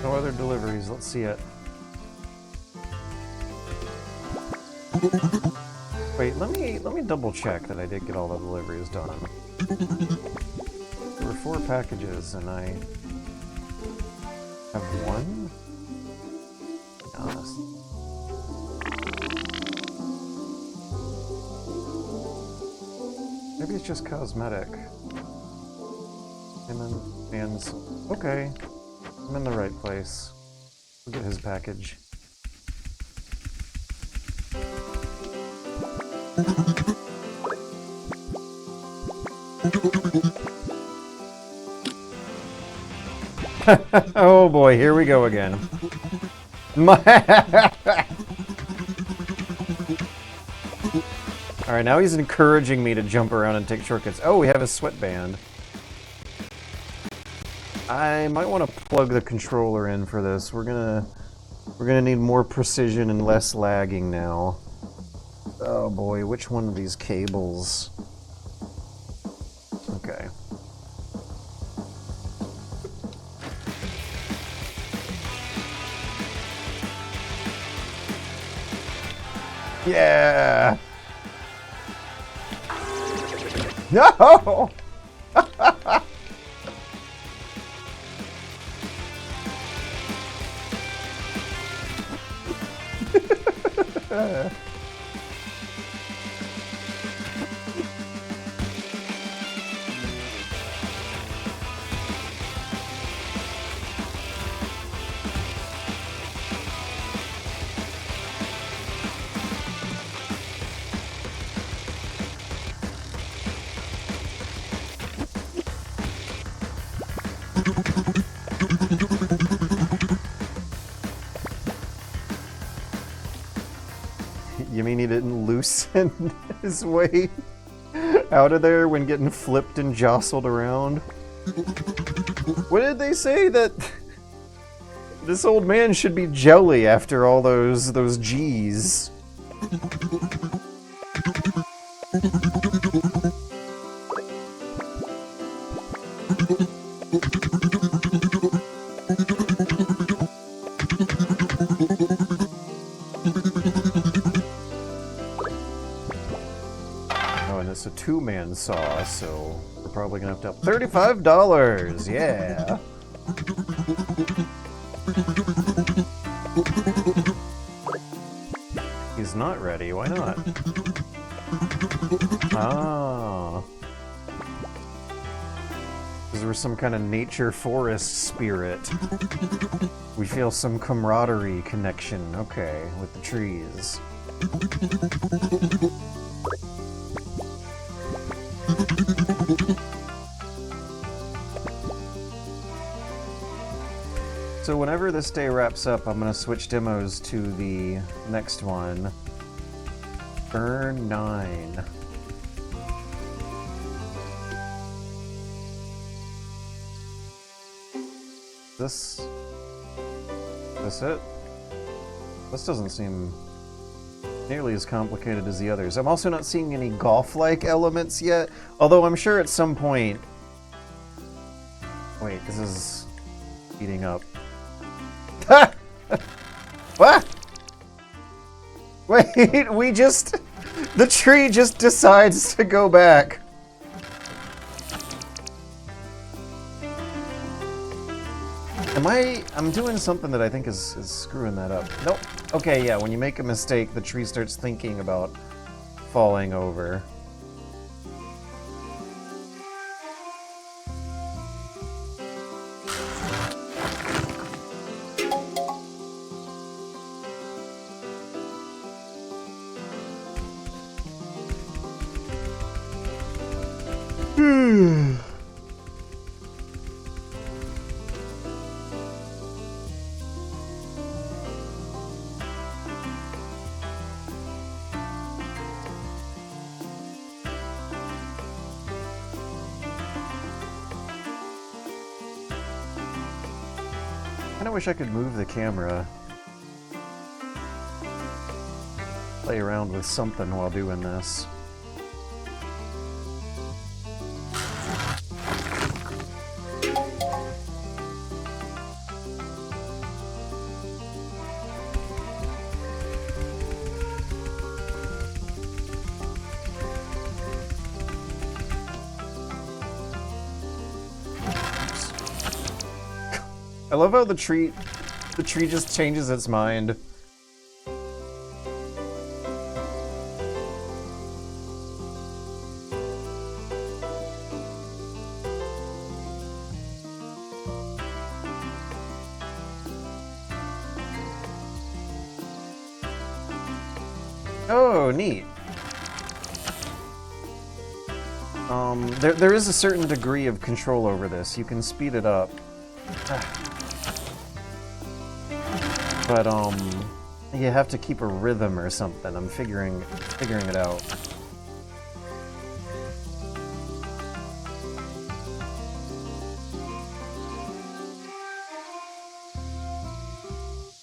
No other deliveries, let's see it. Wait, let me double check that I did get all the deliveries done. There were 4 packages and I have 1? Honest. Maybe it's just cosmetic. And then fans. Okay. I'm in the right place. We'll get his package. Oh boy, here we go again. Alright, now he's encouraging me to jump around and take shortcuts. Oh, we have a sweatband. I might want to plug the controller in for this. We're gonna need more precision and less lagging now. Oh boy, which one of these cables? Okay. Yeah! No! You mean he didn't loosen his way out of there when getting flipped and jostled around? What did they say? That this old man should be jelly after all those G's. Oh, and it's a two-man saw, so we're probably gonna have to up $35. Yeah. He's not ready. Why not? Ah. Because we're some kind of nature forest spirit. We feel some camaraderie connection, okay, with the trees. So whenever this day wraps up, I'm going to switch demos to the next one. Burn-9. This it? This doesn't seem nearly as complicated as the others. I'm also not seeing any golf-like elements yet, although I'm sure at some point... Wait, this is speeding up. What? Wait, we just... The tree just decides to go back. I'm doing something that I think is screwing that up. Nope. Okay, yeah, when you make a mistake, the tree starts thinking about falling over. I wish I could move the camera. Play around with something while doing this. I love how the tree just changes its mind. Oh, neat. There is a certain degree of control over this. You can speed it up. But, you have to keep a rhythm or something. I'm figuring it out.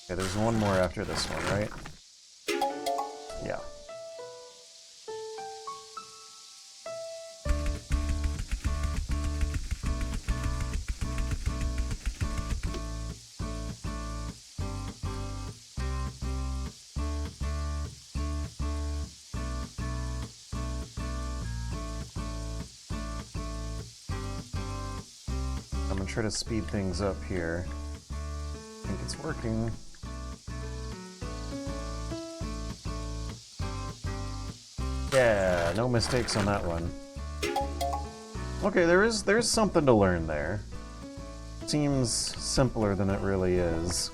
Okay, there's one more after this one, right? Yeah. gonna try to speed things up here. I think it's working. Yeah, no mistakes on that one. Okay, there's something to learn there. Seems simpler than it really is.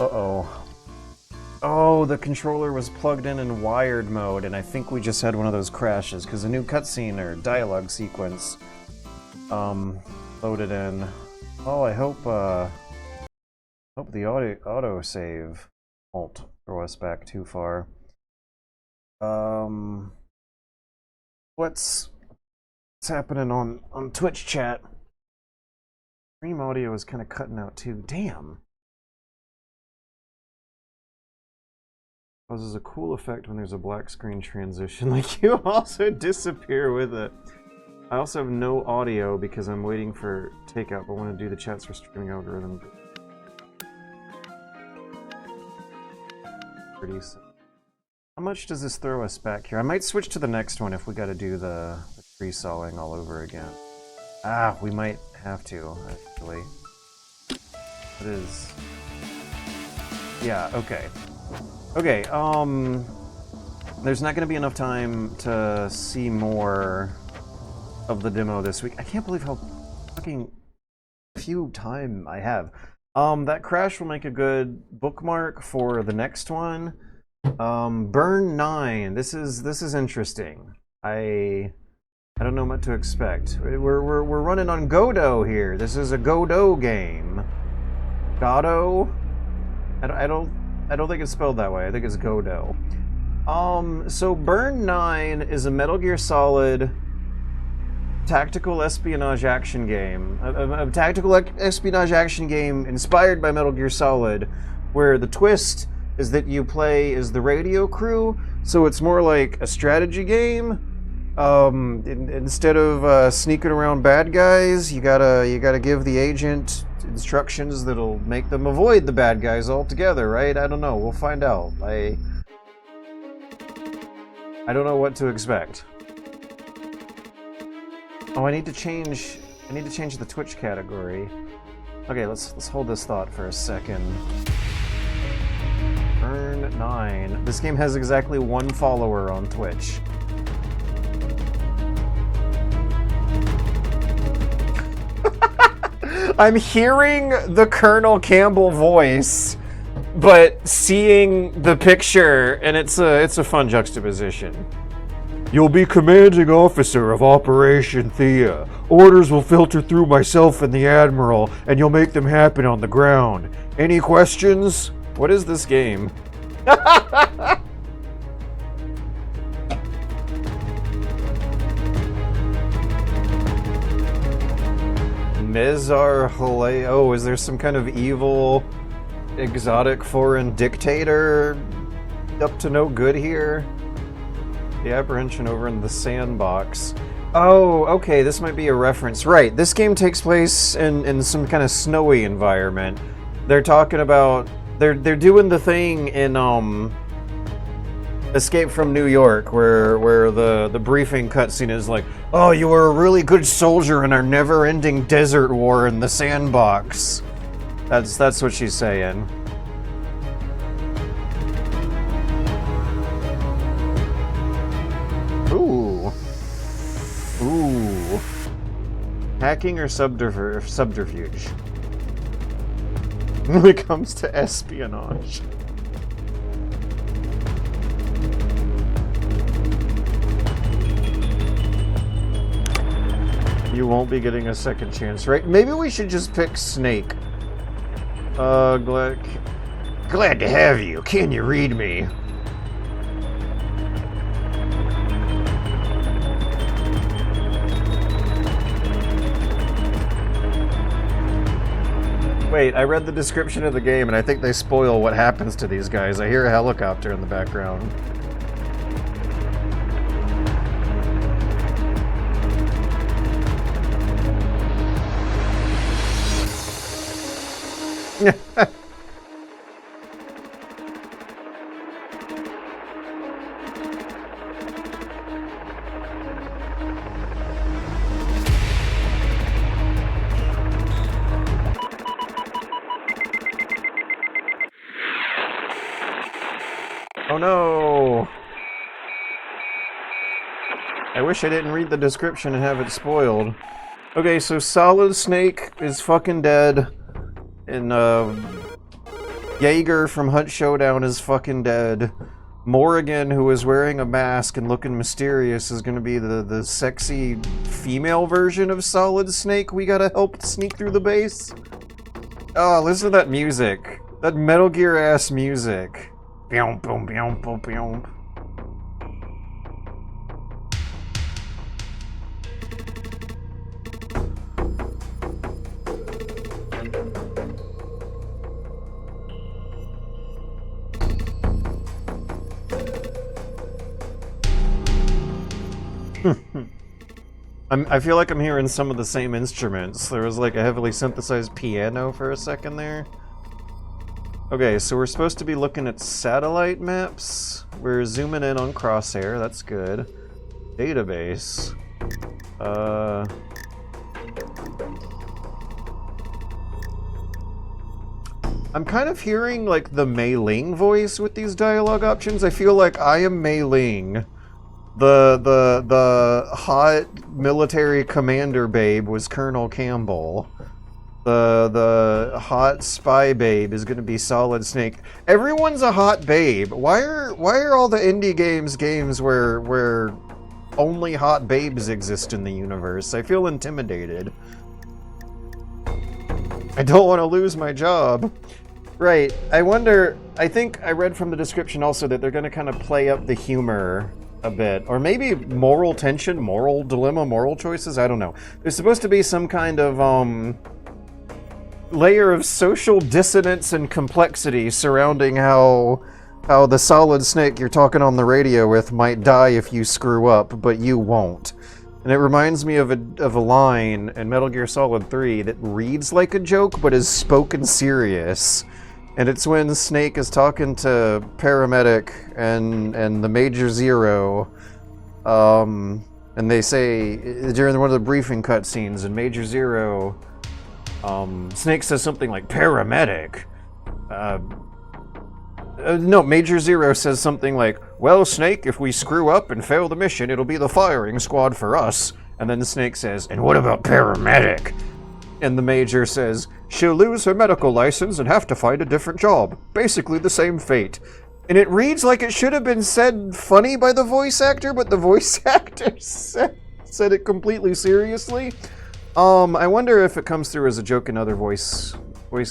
Uh-oh. Oh, the controller was plugged in wired mode, and I think we just had one of those crashes, because a new cutscene or dialogue sequence loaded in. Oh, I hope the auto save won't throw us back too far. What's happening on Twitch chat? Stream audio is kind of cutting out too. Damn. Causes a cool effect when there's a black screen transition. Like, you also disappear with it. I also have no audio because I'm waiting for takeout, but I want to do the chats for streaming algorithm. Pretty soon. How much does this throw us back here? I might switch to the next one if we got to do the tree sawing all over again. Ah, we might have to, actually. It is... Yeah, okay. Okay, there's not going to be enough time to see more of the demo this week. I can't believe how fucking few time I have. That crash will make a good bookmark for the next one. Burn-9. This is interesting. I don't know what to expect. We're running on Godot here. This is a Godot game. Godot? I don't think it's spelled that way. I think it's Godot. So Burn-9 is a Metal Gear Solid tactical espionage action game. A tactical espionage action game inspired by Metal Gear Solid, where the twist is that you play as the radio crew, so it's more like a strategy game. Instead of sneaking around bad guys, you gotta give the agent instructions that'll make them avoid the bad guys altogether, right? I don't know. We'll find out. I don't know what to expect. Oh, I need to change the Twitch category. Okay, let's hold this thought for a second. Burn-9. This game has exactly 1 follower on Twitch. I'm hearing the Colonel Campbell voice, but seeing the picture, and it's a fun juxtaposition. You'll be commanding officer of Operation Thea. Orders will filter through myself and the Admiral, and you'll make them happen on the ground. Any questions? What is this game? Mezar Halei. Oh, is there some kind of evil, exotic foreign dictator up to no good here? The apprehension over in the sandbox. Oh, okay, this might be a reference. Right, this game takes place in some kind of snowy environment. They're talking about... They're doing the thing in, Escape from New York, where the briefing cutscene is like, oh, you were a really good soldier in our never-ending desert war in the sandbox. That's what she's saying. Ooh. Ooh. Hacking or subterfuge? When it comes to espionage. You won't be getting a second chance, right? Maybe we should just pick Snake. Glad to have you. Can you read me? Wait, I read the description of the game and I think they spoil what happens to these guys. I hear a helicopter in the background. Oh no! I wish I didn't read the description and have it spoiled. Okay, so Solid Snake is fucking dead. And, Jaeger from Hunt Showdown is fucking dead. Morrigan, who is wearing a mask and looking mysterious, is gonna be the sexy female version of Solid Snake we gotta help sneak through the base. Oh, listen to that music. That Metal Gear-ass music. Boom, boom, boom, boom, boom. I feel like I'm hearing some of the same instruments. There was like a heavily synthesized piano for a second there. Okay, so we're supposed to be looking at satellite maps. We're zooming in on Crosshair, that's good. Database. I'm kind of hearing like the Mei Ling voice with these dialogue options. I feel like I am Mei Ling. The hot military commander babe was Colonel Campbell. The hot spy babe is gonna be Solid Snake. Everyone's a hot babe. Why are all the indie games where only hot babes exist in the universe? I feel intimidated. I don't want to lose my job. Right. I wonder. I think I read from the description also that they're gonna kind of play up the humor a bit, or maybe moral tension, moral dilemma, moral choices. I don't know. There's supposed to be some kind of layer of social dissonance and complexity surrounding how the Solid Snake you're talking on the radio with might die if you screw up, but you won't. And it reminds me of a line in Metal Gear Solid 3 that reads like a joke but is spoken serious. And it's when Snake is talking to Paramedic and the Major Zero, and they say during one of the briefing cutscenes, and Major Zero, Snake says something like Paramedic. No, Major Zero says something like, "Well, Snake, if we screw up and fail the mission, it'll be the firing squad for us." And then Snake says, "And what about Paramedic?" And the Major says, "She'll lose her medical license and have to find a different job. Basically the same fate." And it reads like it should have been said funny by the voice actor, but the voice actor said it completely seriously. I wonder if it comes through as a joke in other voice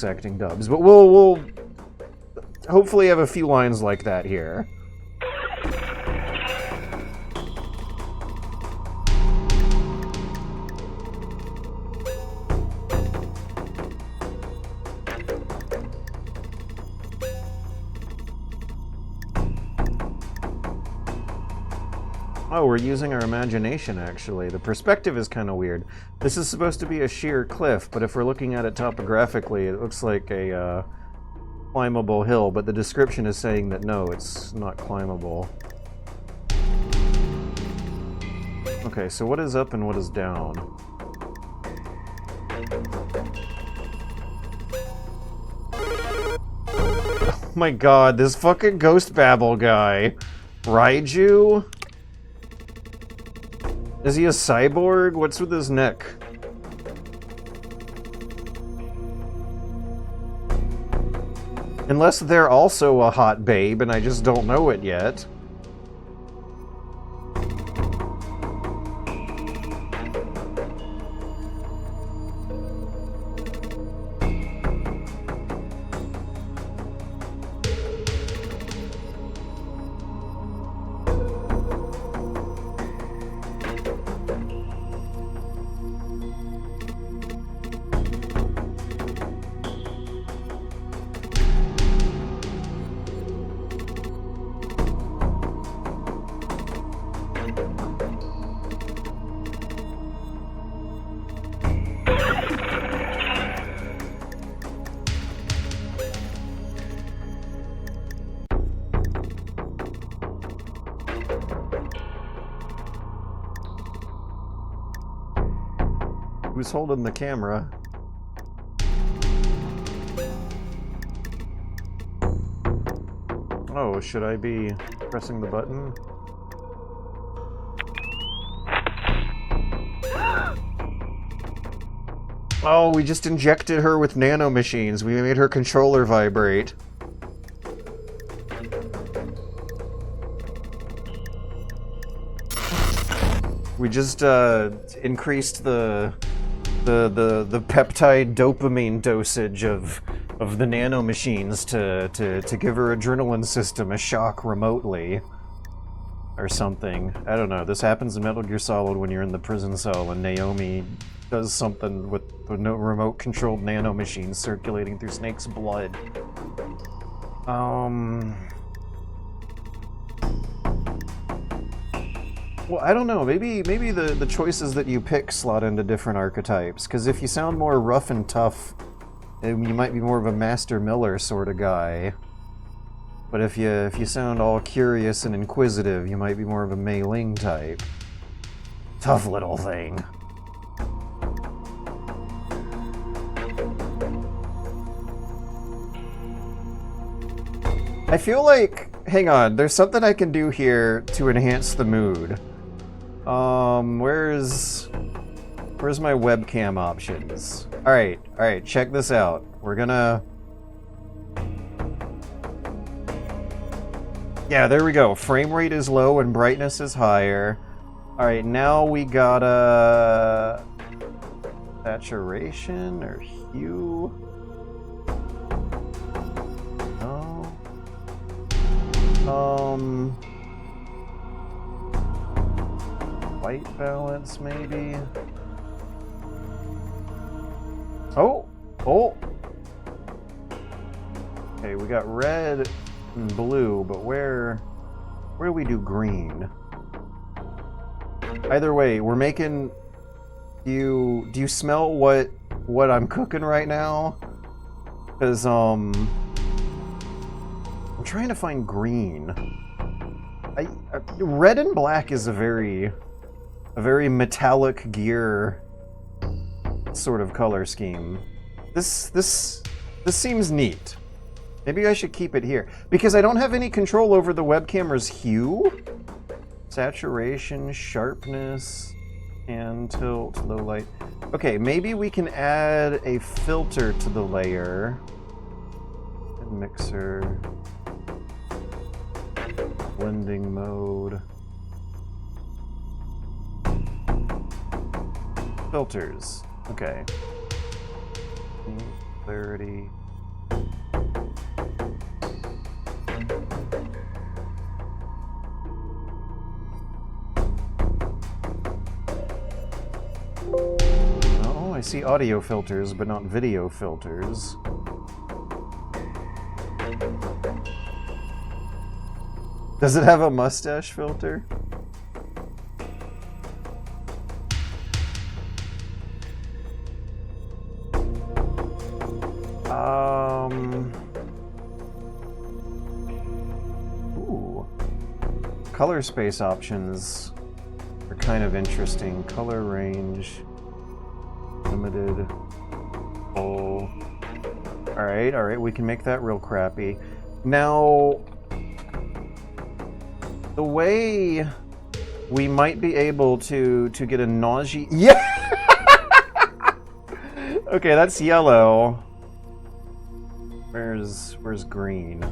acting dubs, but we'll hopefully have a few lines like that here. Oh, we're using our imagination, actually. The perspective is kind of weird. This is supposed to be a sheer cliff, but if we're looking at it topographically, it looks like a climbable hill, but the description is saying that no, it's not climbable. Okay, so what is up and what is down? Oh my god, this fucking Ghost Babble guy. Raiju? Is he a cyborg? What's with his neck? Unless they're also a hot babe and I just don't know it yet. Who's holding the camera? Oh, should I be pressing the button? Oh, we just injected her with nanomachines. We made her controller vibrate. We just increased the peptide dopamine dosage of the nanomachines to give her adrenaline system a shock remotely. Or something. I don't know. This happens in Metal Gear Solid when you're in the prison cell and Naomi does something with the remote-controlled nanomachines circulating through Snake's blood. Well, I don't know. Maybe the choices that you pick slot into different archetypes. Because if you sound more rough and tough, you might be more of a Master Miller sort of guy. But if you sound all curious and inquisitive, you might be more of a Mei Ling type. Tough little thing. I feel like... Hang on, there's something I can do here to enhance the mood. Where's my webcam options? Alright, check this out. We're gonna... Yeah, there we go. Frame rate is low and brightness is higher. Alright, now we got a... saturation or hue? No. White balance, maybe? Oh! Okay, we got red and blue, but where do we do green? Either way, we're making... Do you smell what I'm cooking right now? Because, I'm trying to find green. Red and black is a very Metallic Gear sort of color scheme. This seems neat. Maybe I should keep it here. Because I don't have any control over the webcamera's hue. Saturation, sharpness, and tilt, low light. Okay, maybe we can add a filter to the layer. Mixer. Blending mode. Filters. Okay. Clarity. Oh, I see audio filters, but not video filters. Does it have a mustache filter? Ooh. Color space options are kind of interesting. Color range. Limited. Full. Alright, we can make that real crappy. Now... the way we might be able to get a nausea... Yeah! Okay, that's yellow. Where's green?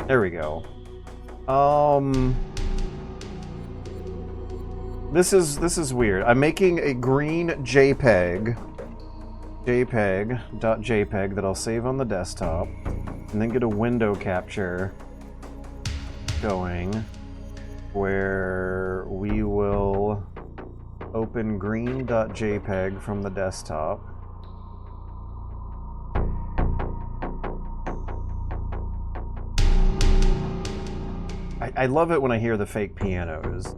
There we go. This is weird. I'm making a green JPEG .jpeg that I'll save on the desktop, and then get a window capture going where we will open green.jpg from the desktop. I love it when I hear the fake pianos.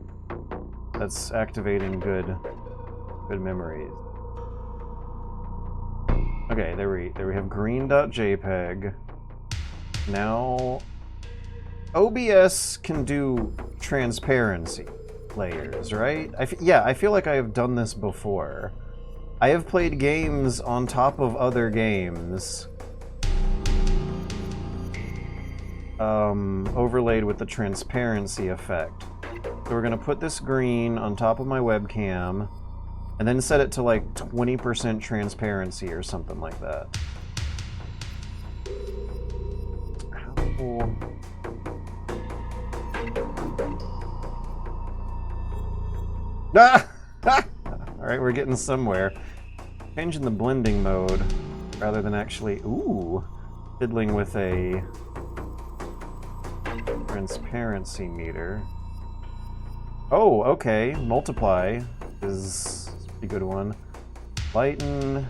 That's activating good memories. Okay, there we have green.jpg. Now OBS can do transparency layers, right? I feel like I have done this before. I have played games on top of other games overlaid with the transparency effect. So we're gonna put this green on top of my webcam and then set it to like 20% transparency or something like that. How... Ah! Alright, we're getting somewhere. Changing the blending mode rather than actually, fiddling with a transparency meter. Oh, okay. Multiply is a pretty good one. Lighten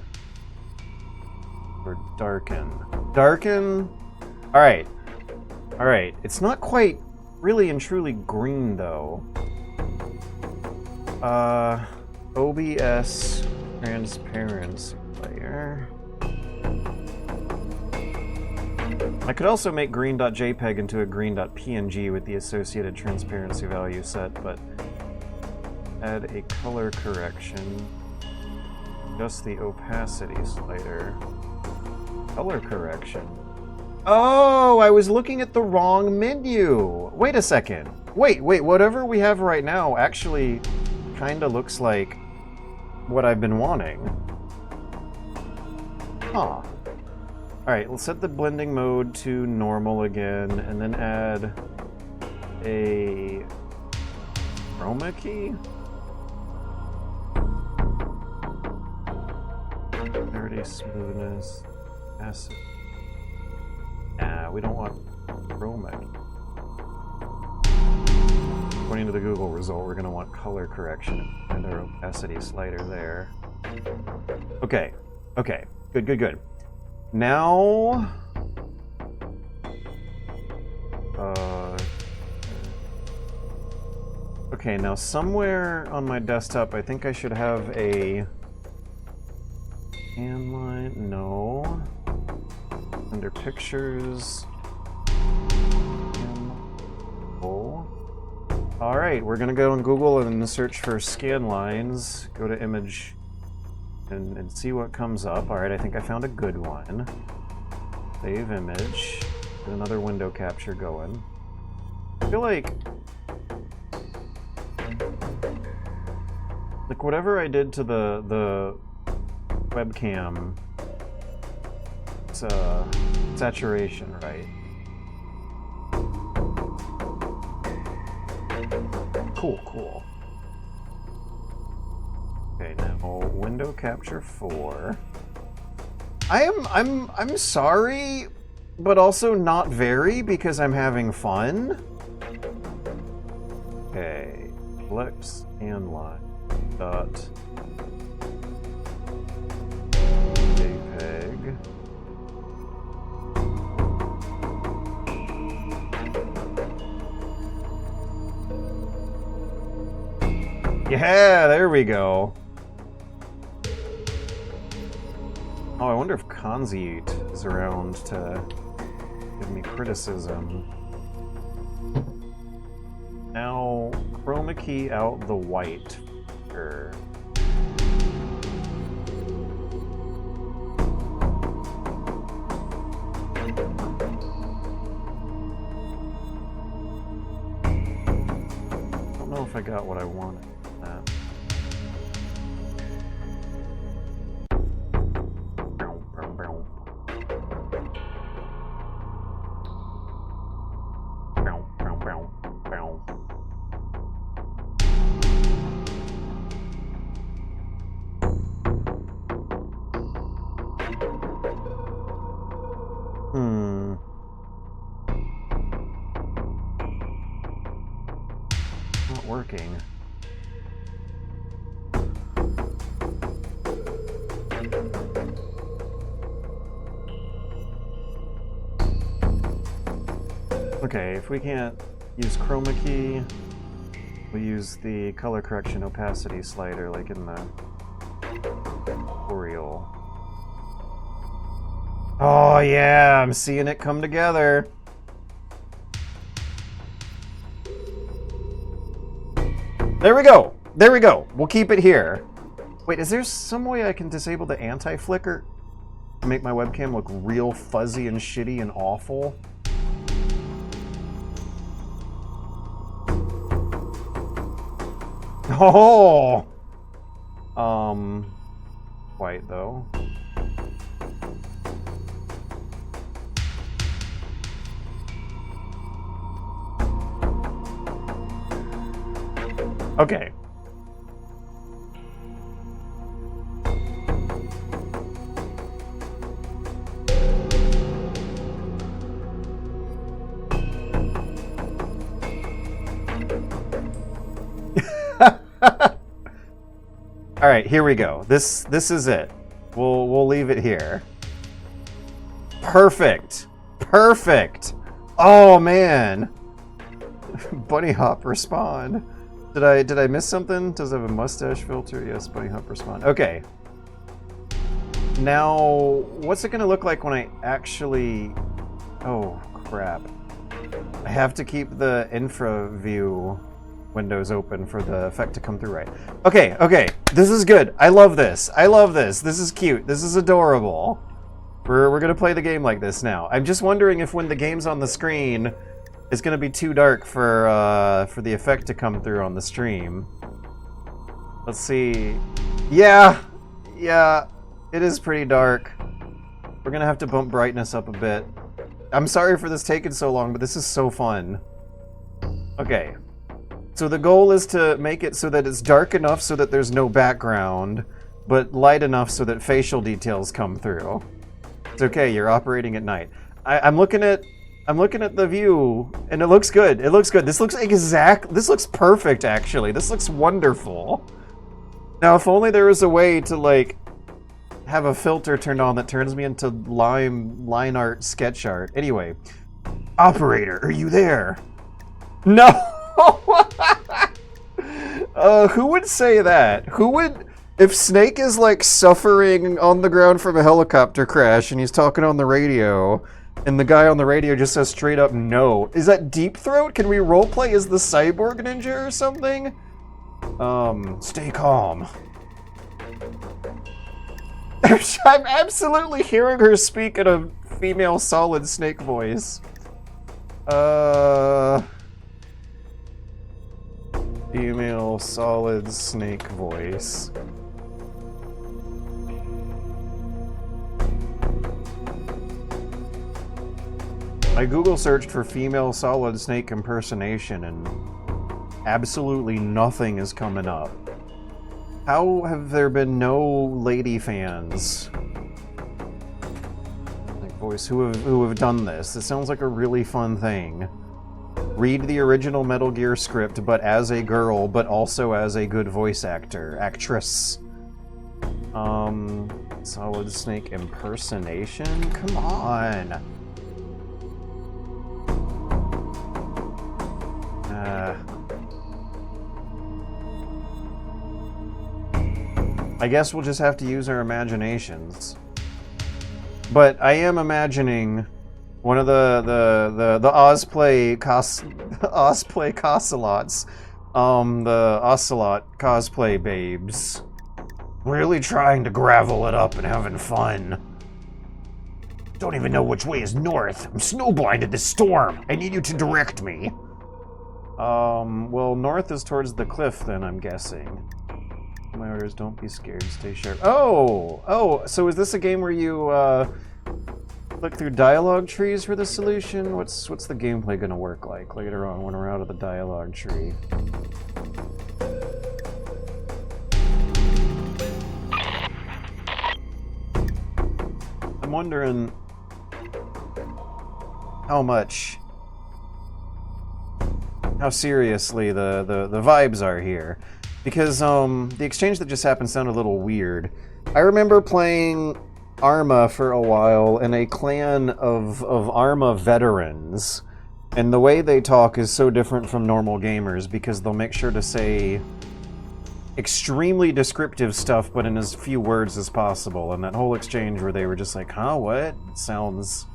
or darken? Darken? Alright. Alright. It's not quite really and truly green though. OBS transparency layer. I could also make green.jpg into a green.png with the associated transparency value set, but add a color correction. Adjust the opacity slider. Color correction. Oh, I was looking at the wrong menu. Wait a second. Wait, whatever we have right now actually kind of looks like what I've been wanting. Huh. Alright, let's set the blending mode to normal again, and then add a chroma key? Clarity, smoothness, acid. Nah, we don't want chroma key. According to the Google result, we're going to want color correction and our opacity slider there. Okay, okay, good. Now... okay, now somewhere on my desktop, I think I should have a... scan line? No. Under pictures... oh. Alright, we're gonna go on Google and search for scan lines, go to image, and see what comes up. Alright, I think I found a good one. Save image. Get another window capture going. I feel like whatever I did to the webcam, it's saturation, right? Cool. Okay, now window capture 4. I'm sorry, but also not very because I'm having fun. Okay, flex and line dot JPEG. Yeah, there we go. Oh, I wonder if Kanziit is around to give me criticism. Now, chroma key out the white. Sure. I don't know if I got what I wanted. Not working. Okay, if we can't use chroma key, we use the color correction opacity slider like in the tutorial. Oh yeah, I'm seeing it come together. There we go. There we go. We'll keep it here. Wait, is there some way I can disable the anti-flicker to make my webcam look real fuzzy and shitty and awful? Oh! White, though. Okay. All right, here we go. This is it. We'll leave it here. Perfect. Perfect. Oh man. Bunny Hop respond. Did I miss something? Does it have a mustache filter? Yes, Bunny Hop respond. Okay. Now, what's it gonna look like when I actually... Oh, crap. I have to keep the infra view windows open for the effect to come through right. Okay, okay. This is good. I love this. I love this. This is cute. This is adorable. We're gonna play the game like this now. I'm just wondering if when the game's on the screen, it's gonna be too dark for the effect to come through on the stream. Let's see. Yeah, it is pretty dark. We're gonna have to bump brightness up a bit. I'm sorry for this taking so long, but this is so fun. Okay. So the goal is to make it so that it's dark enough so that there's no background, but light enough so that facial details come through. It's okay, you're operating at night. I'm looking at the view, and it looks good. It looks good. This looks perfect, actually. This looks wonderful. Now, if only there was a way to, like, have a filter turned on that turns me into line art, sketch art. Anyway, operator, are you there? No! Who would say that? Who would... If Snake is, like, suffering on the ground from a helicopter crash and he's talking on the radio, and the guy on the radio just says straight up no. Is that Deep Throat? Can we roleplay as the cyborg ninja or something? Stay calm. I'm absolutely hearing her speak in a female Solid Snake voice. Female Solid Snake voice. I Google searched for female Solid Snake impersonation and absolutely nothing is coming up. How have there been no lady fans? Like voice who have done this? It sounds like a really fun thing. Read the original Metal Gear script, but as a girl, but also as a good voice actress. Solid Snake impersonation? Come on. I guess we'll just have to use our imaginations. But I am imagining one of the Osplay Cosalots, the Ocelot cosplay babes, really trying to gravel it up and having fun. Don't even know which way is north. I'm snowblind at this storm. I need you to direct me. Well, north is towards the cliff then, I'm guessing. My orders, don't be scared, stay sharp. Oh, so is this a game where you, click through dialogue trees for the solution? What's the gameplay gonna work like later on when we're out of the dialogue tree? I'm wondering how seriously the vibes are here. Because the exchange that just happened sounded a little weird. I remember playing Arma for a while in a clan of Arma veterans, and the way they talk is so different from normal gamers because they'll make sure to say extremely descriptive stuff but in as few words as possible, and that whole exchange where they were just like, huh, what? It sounds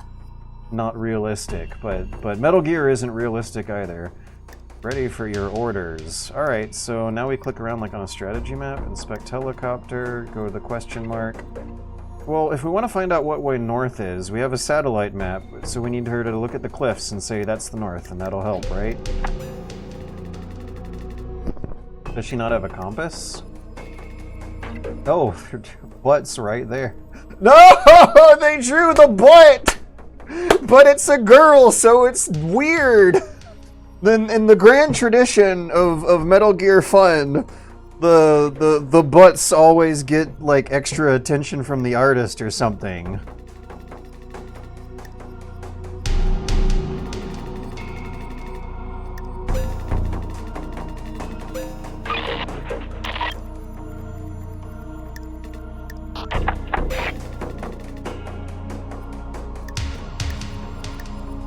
not realistic, but Metal Gear isn't realistic either. Ready for your orders. Alright, so now we click around like on a strategy map, inspect helicopter, go to the question mark. Well, if we want to find out what way north is, we have a satellite map, so we need her to look at the cliffs and say that's the north, and that'll help, right? Does she not have a compass? Oh, butt's right there. No! They drew the butt! But it's a girl, so it's weird! Then in the grand tradition of Metal Gear Fun, the butts always get like extra attention from the artist or something.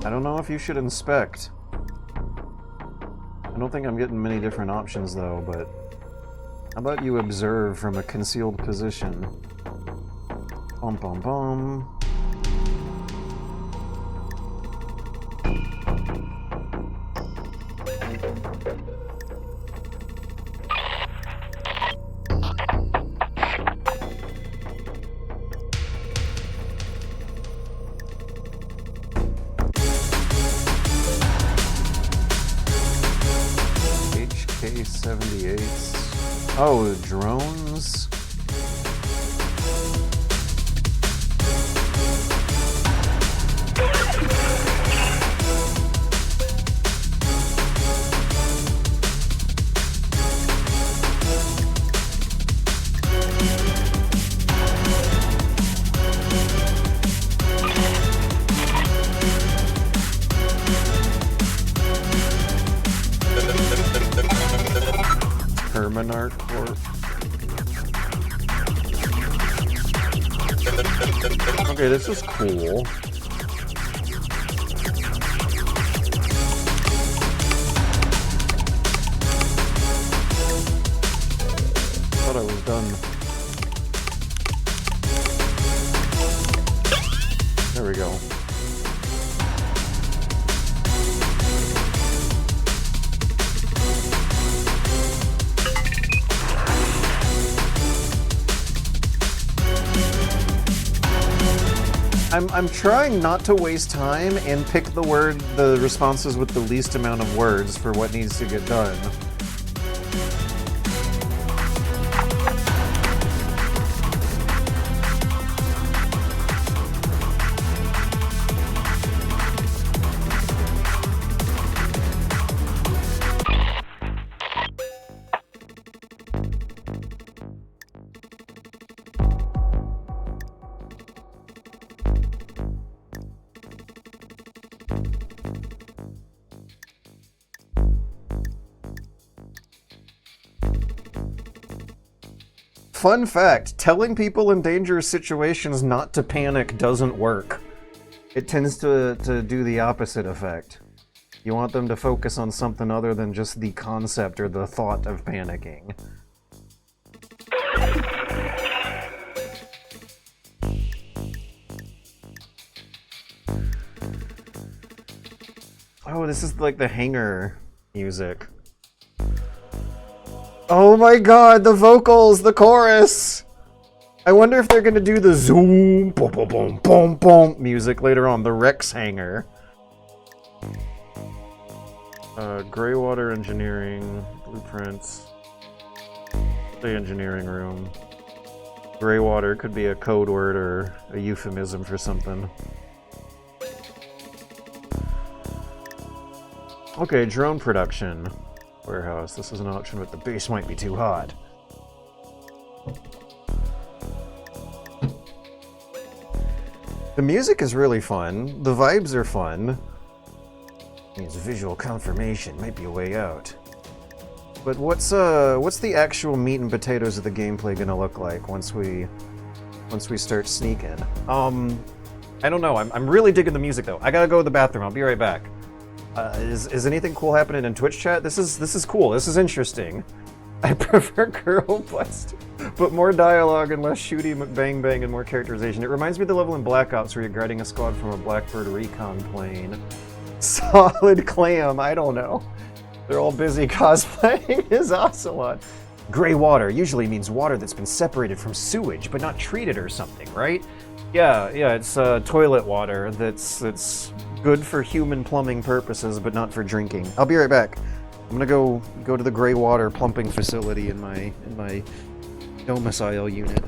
I don't know if you should inspect. I don't think I'm getting many different options though, but how about you observe from a concealed position? Bum bum bum. HK-78s. Oh, drones. Terminart Corp. Okay, this is cool. Thought I was done. There we go. I'm trying not to waste time and pick the responses with the least amount of words for what needs to get done. Fun fact, telling people in dangerous situations not to panic doesn't work. It tends to do the opposite effect. You want them to focus on something other than just the concept or the thought of panicking. Oh, this is like the hangar music. Oh my god, the vocals, the chorus! I wonder if they're gonna do the zoom, boom, boom, boom, boom, boom music later on, the Rex hangar. Greywater Engineering, Blueprints, the engineering room. Greywater could be a code word or a euphemism for something. Okay, drone production. Warehouse. This is an option, but the base might be too hot. The music is really fun. The vibes are fun. Needs visual confirmation. Might be a way out. But what's the actual meat and potatoes of the gameplay gonna look like once we start sneaking? I don't know. I'm really digging the music though. I gotta go to the bathroom. I'll be right back. Is anything cool happening in Twitch chat? This is cool. This is interesting. I prefer Girl Bust, but more dialogue and less shooty bang bang and more characterization. It reminds me of the level in Black Ops where you're guiding a squad from a Blackbird recon plane. Solid Clam, I don't know. They're all busy cosplaying as Ocelot. Gray water usually means water that's been separated from sewage, but not treated or something, right? Yeah, it's toilet water that's good for human plumbing purposes, but not for drinking. I'll be right back. I'm gonna go to the gray water pumping facility in my domicile unit.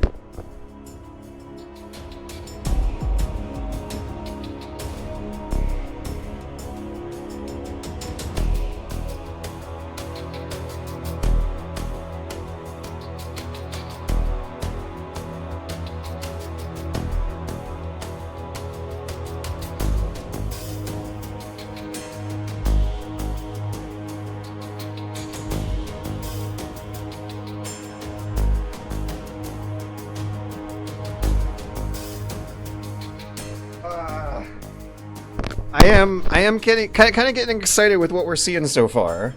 I am getting kind of getting excited with what we're seeing so far.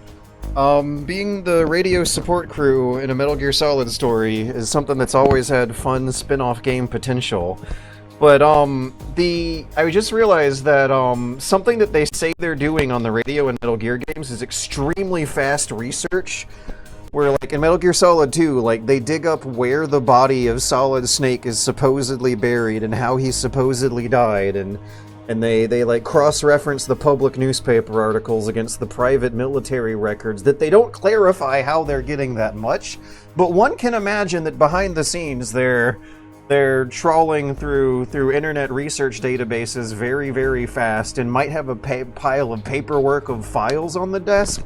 Being the radio support crew in a Metal Gear Solid story is something that's always had fun spin-off game potential. But I just realized that something that they say they're doing on the radio in Metal Gear games is extremely fast research. Where, like, in Metal Gear Solid 2, like, they dig up where the body of Solid Snake is supposedly buried and how he supposedly died, and they like cross-reference the public newspaper articles against the private military records that they don't clarify how they're getting that much, but one can imagine that behind the scenes they're trawling through internet research databases very, very fast and might have a pile of paperwork of files on the desk.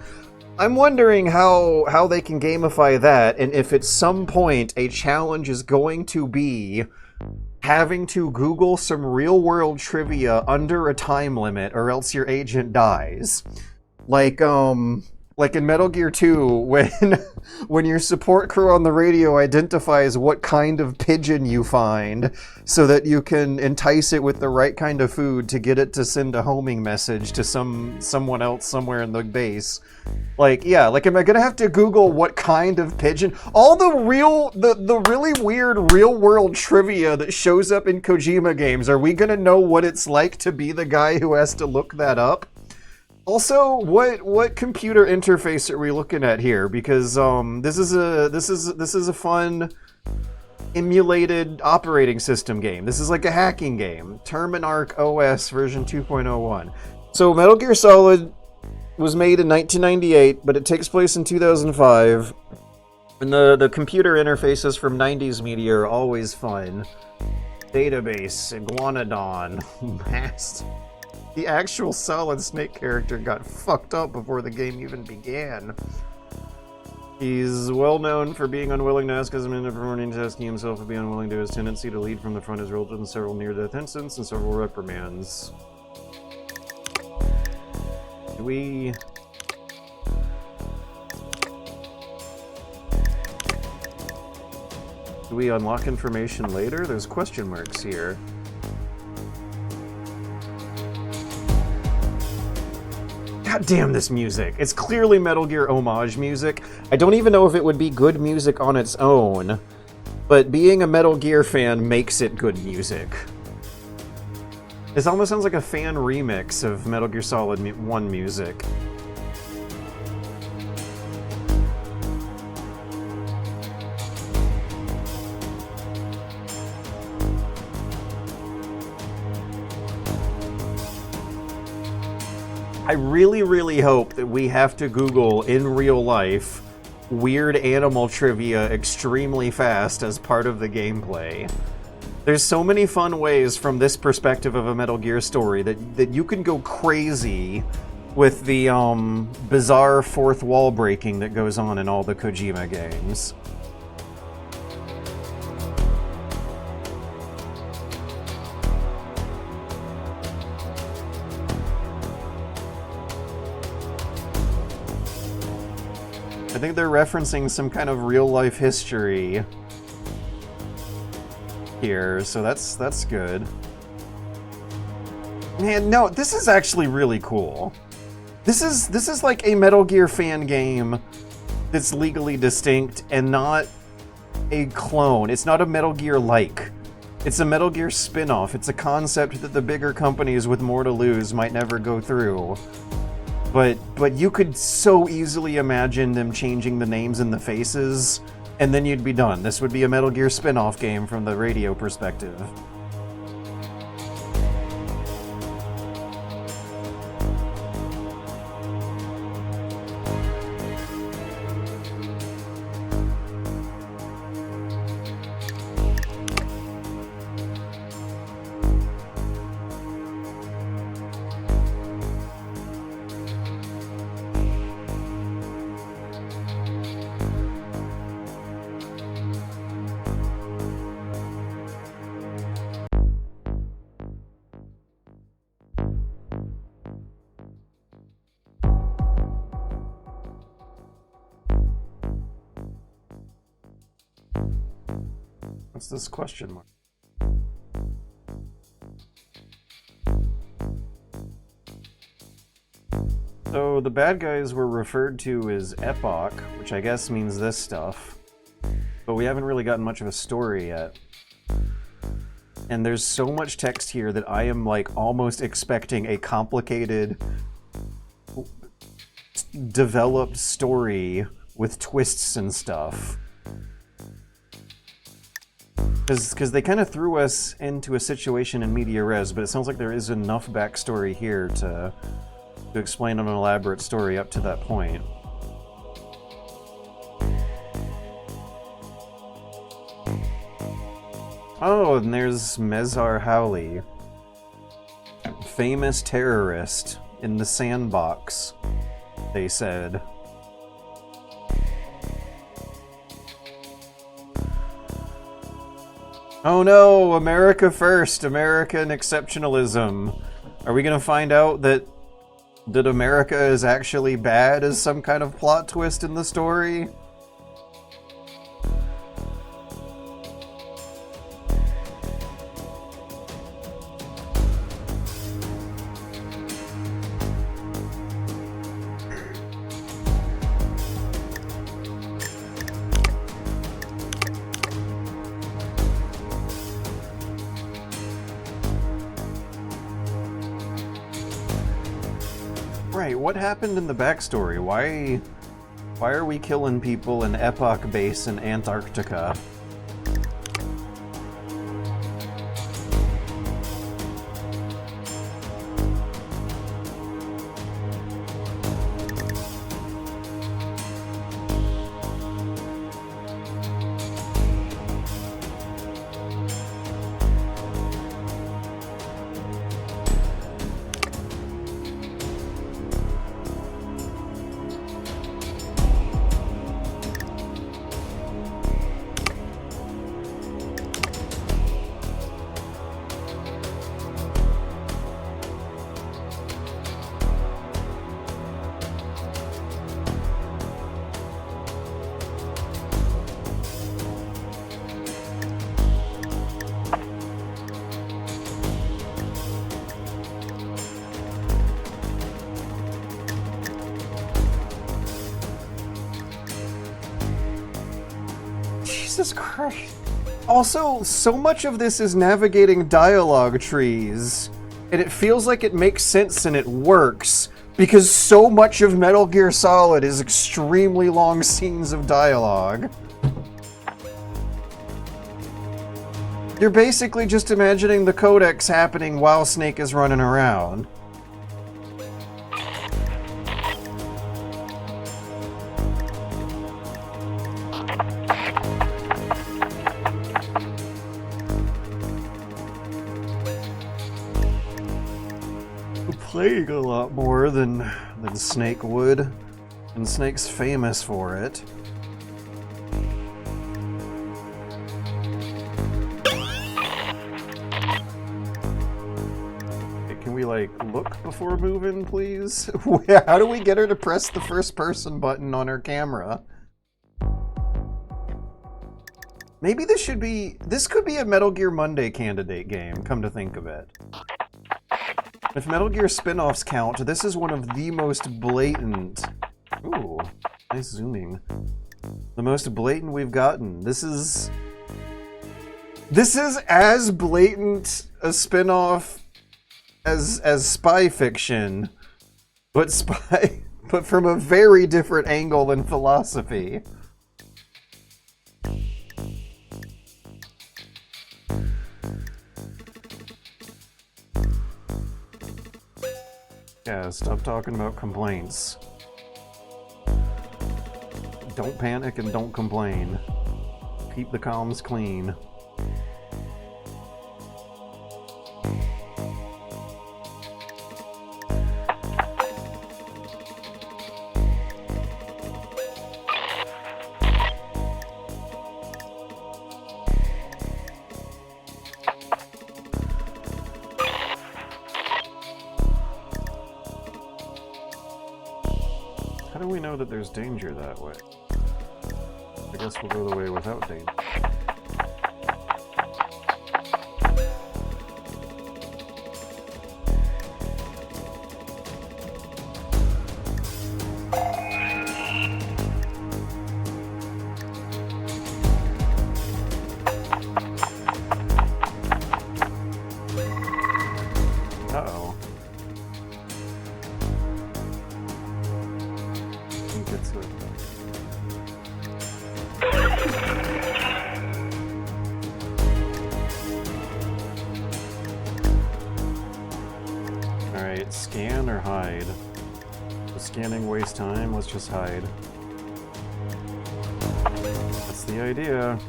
I'm wondering how they can gamify that, and if at some point a challenge is going to be having to Google some real-world trivia under a time limit, or else your agent dies. Like in Metal Gear 2, when your support crew on the radio identifies what kind of pigeon you find, so that you can entice it with the right kind of food to get it to send a homing message to someone else somewhere in the base. Like, yeah, like, am I gonna have to Google what kind of pigeon? All the really weird real-world trivia that shows up in Kojima games, are we gonna know what it's like to be the guy who has to look that up? Also, what computer interface are we looking at here? Because this is a fun emulated operating system game. This is like a hacking game. Terminarch OS version 2.01. So Metal Gear Solid was made in 1998, but it takes place in 2005. And the computer interfaces from 90s media are always fun. Database, Iguanodon, Mast. The actual Solid Snake character got fucked up before the game even began. He's well known for being unwilling to ask his men to perform tasking himself to be unwilling to his tendency to lead from the front has resulted in several near-death incidents and several reprimands. Do we unlock information later? There's question marks here. God damn this music. It's clearly Metal Gear homage music. I don't even know if it would be good music on its own, but being a Metal Gear fan makes it good music. This almost sounds like a fan remix of Metal Gear Solid 1 music. I really, really hope that we have to Google in real life weird animal trivia extremely fast as part of the gameplay. There's so many fun ways from this perspective of a Metal Gear story that you can go crazy with the bizarre fourth wall breaking that goes on in all the Kojima games. I think they're referencing some kind of real-life history here, so that's good. Man, no, this is actually really cool. This is like a Metal Gear fan game that's legally distinct and not a clone. It's not a Metal Gear-like. It's a Metal Gear spin-off. It's a concept that the bigger companies with more to lose might never go through. But you could so easily imagine them changing the names and the faces, and then you'd be done. This would be a Metal Gear spin-off game from the radio perspective. What's this question mark? So the bad guys were referred to as Epoch, which I guess means this stuff. But we haven't really gotten much of a story yet. And there's so much text here that I am like almost expecting a complicated, developed story with twists and stuff. Because they kind of threw us into a situation in media res, but it sounds like there is enough backstory here to explain an elaborate story up to that point. Oh, and there's Mezar Howley, famous terrorist in the sandbox, they said. Oh no, America first, American exceptionalism. Are we gonna find out that America is actually bad as some kind of plot twist in the story? Right, what happened in the backstory? Why are we killing people in Epoch Base in Antarctica? Jesus Christ. Also, so much of this is navigating dialogue trees, and it feels like it makes sense and it works, because so much of Metal Gear Solid is extremely long scenes of dialogue. You're basically just imagining the codex happening while Snake is running around. Plague a lot more than Snake would, and Snake's famous for it. Okay, can we like look before moving, please? How do we get her to press the first person button on her camera? Maybe this could be a Metal Gear Monday candidate game, come to think of it. If Metal Gear spin-offs count, this is one of the most blatant... Ooh, nice zooming. The most blatant we've gotten. This is as blatant a spin-off as spy fiction, but from a very different angle than philosophy. Yeah, stop talking about complaints. Don't panic and don't complain. Keep the comms clean. How do we know that there's danger that way? I guess we'll go the way without danger. get to it. Alright, scan or hide? Does scanning waste time? Let's just hide. That's the idea.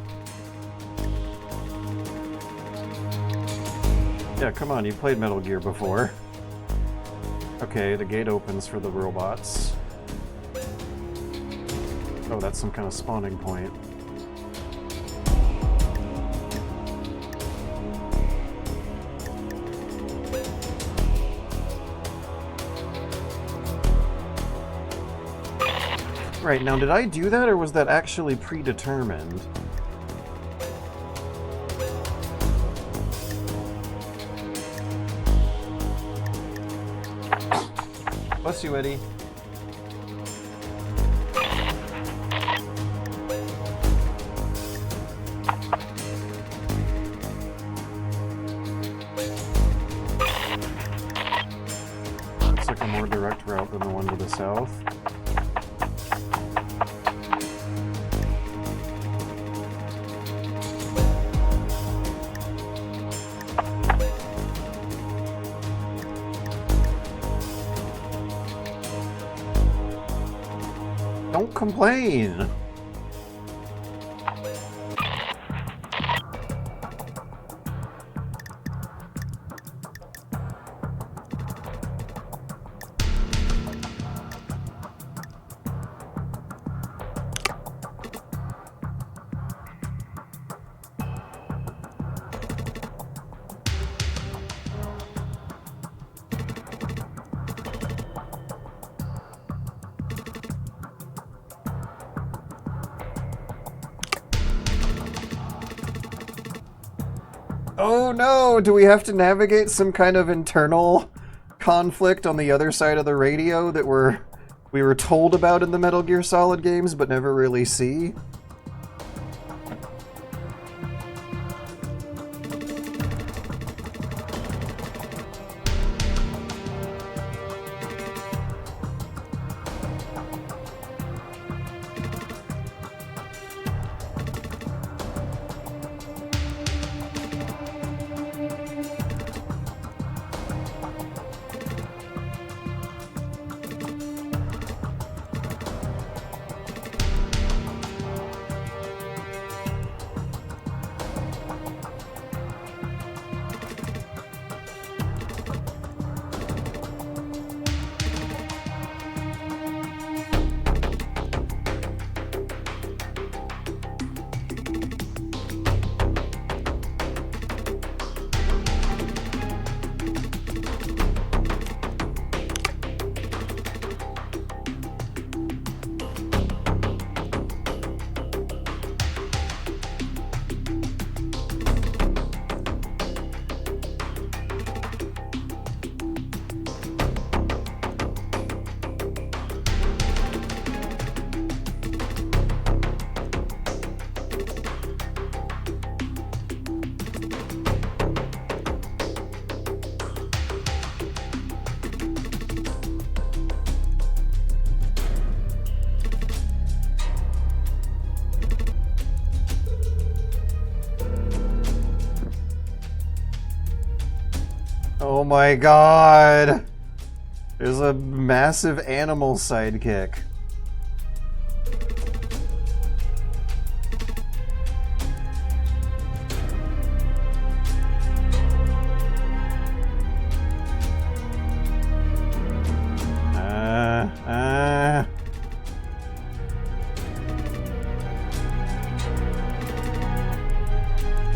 Yeah, come on, you've played Metal Gear before. Okay, the gate opens for the robots. Oh, that's some kind of spawning point. Right, now did I do that or was that actually predetermined? Bless you, Eddie. Looks like a more direct route than the one to the south. Don't complain! Oh no! Do we have to navigate some kind of internal conflict on the other side of the radio that we were told about in the Metal Gear Solid games but never really see? Oh my god! There's a massive animal sidekick.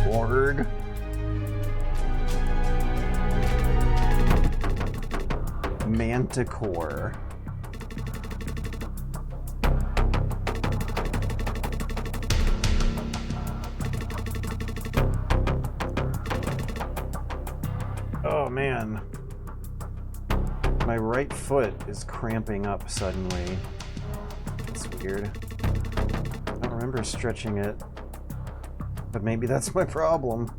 Warg. Manticore. Oh man. My right foot is cramping up suddenly. It's weird. I don't remember stretching it. But maybe that's my problem.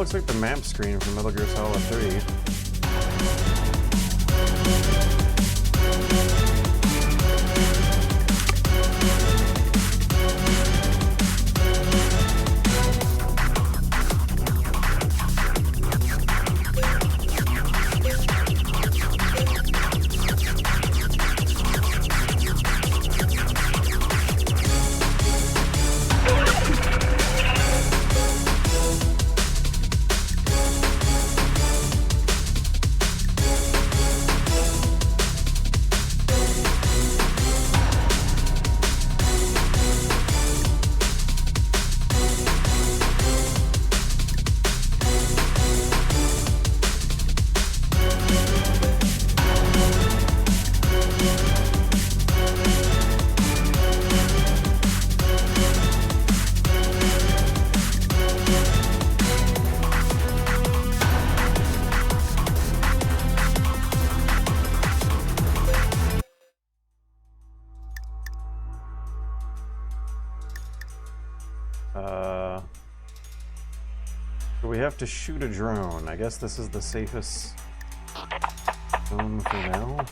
looks like the map screen from Metal Gear Solid 3. We have to shoot a drone. I guess this is the safest zone for now.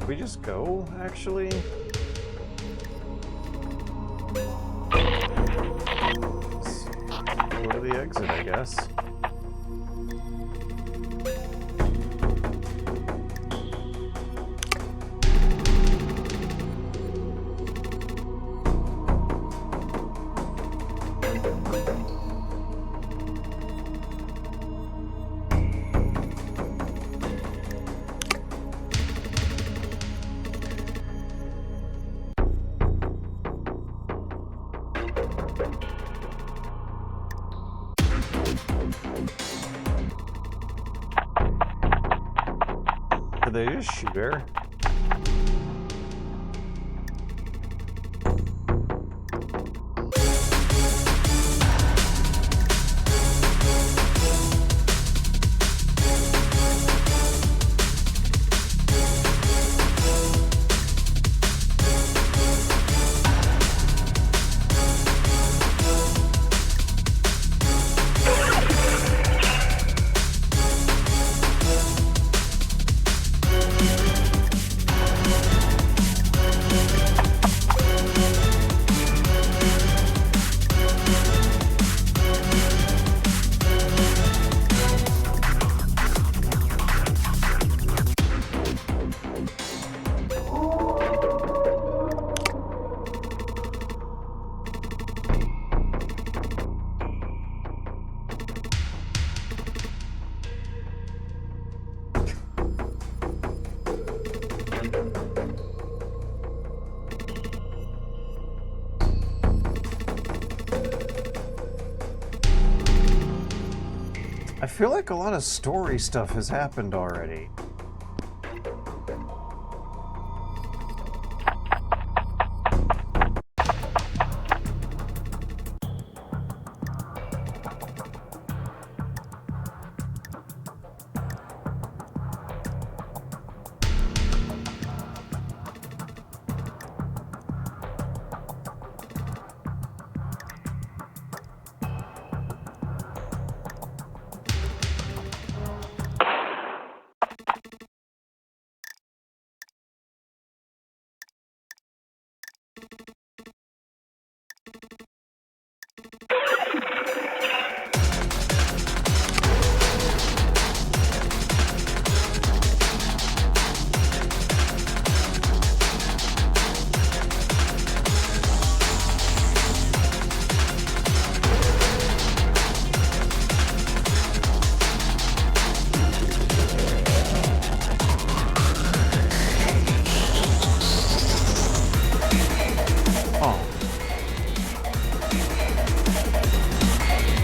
We just go, actually? Let's go to the exit, I guess. Did they just shoot her? I feel like a lot of story stuff has happened already.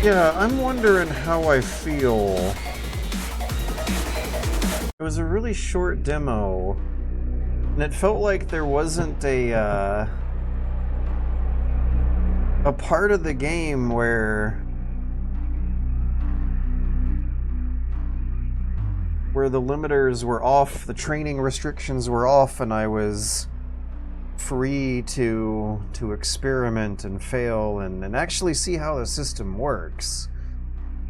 Yeah, I'm wondering how I feel. It was a really short demo, and it felt like there wasn't a part of the game where the limiters were off, the training restrictions were off, and I was free to experiment and fail and actually see how the system works.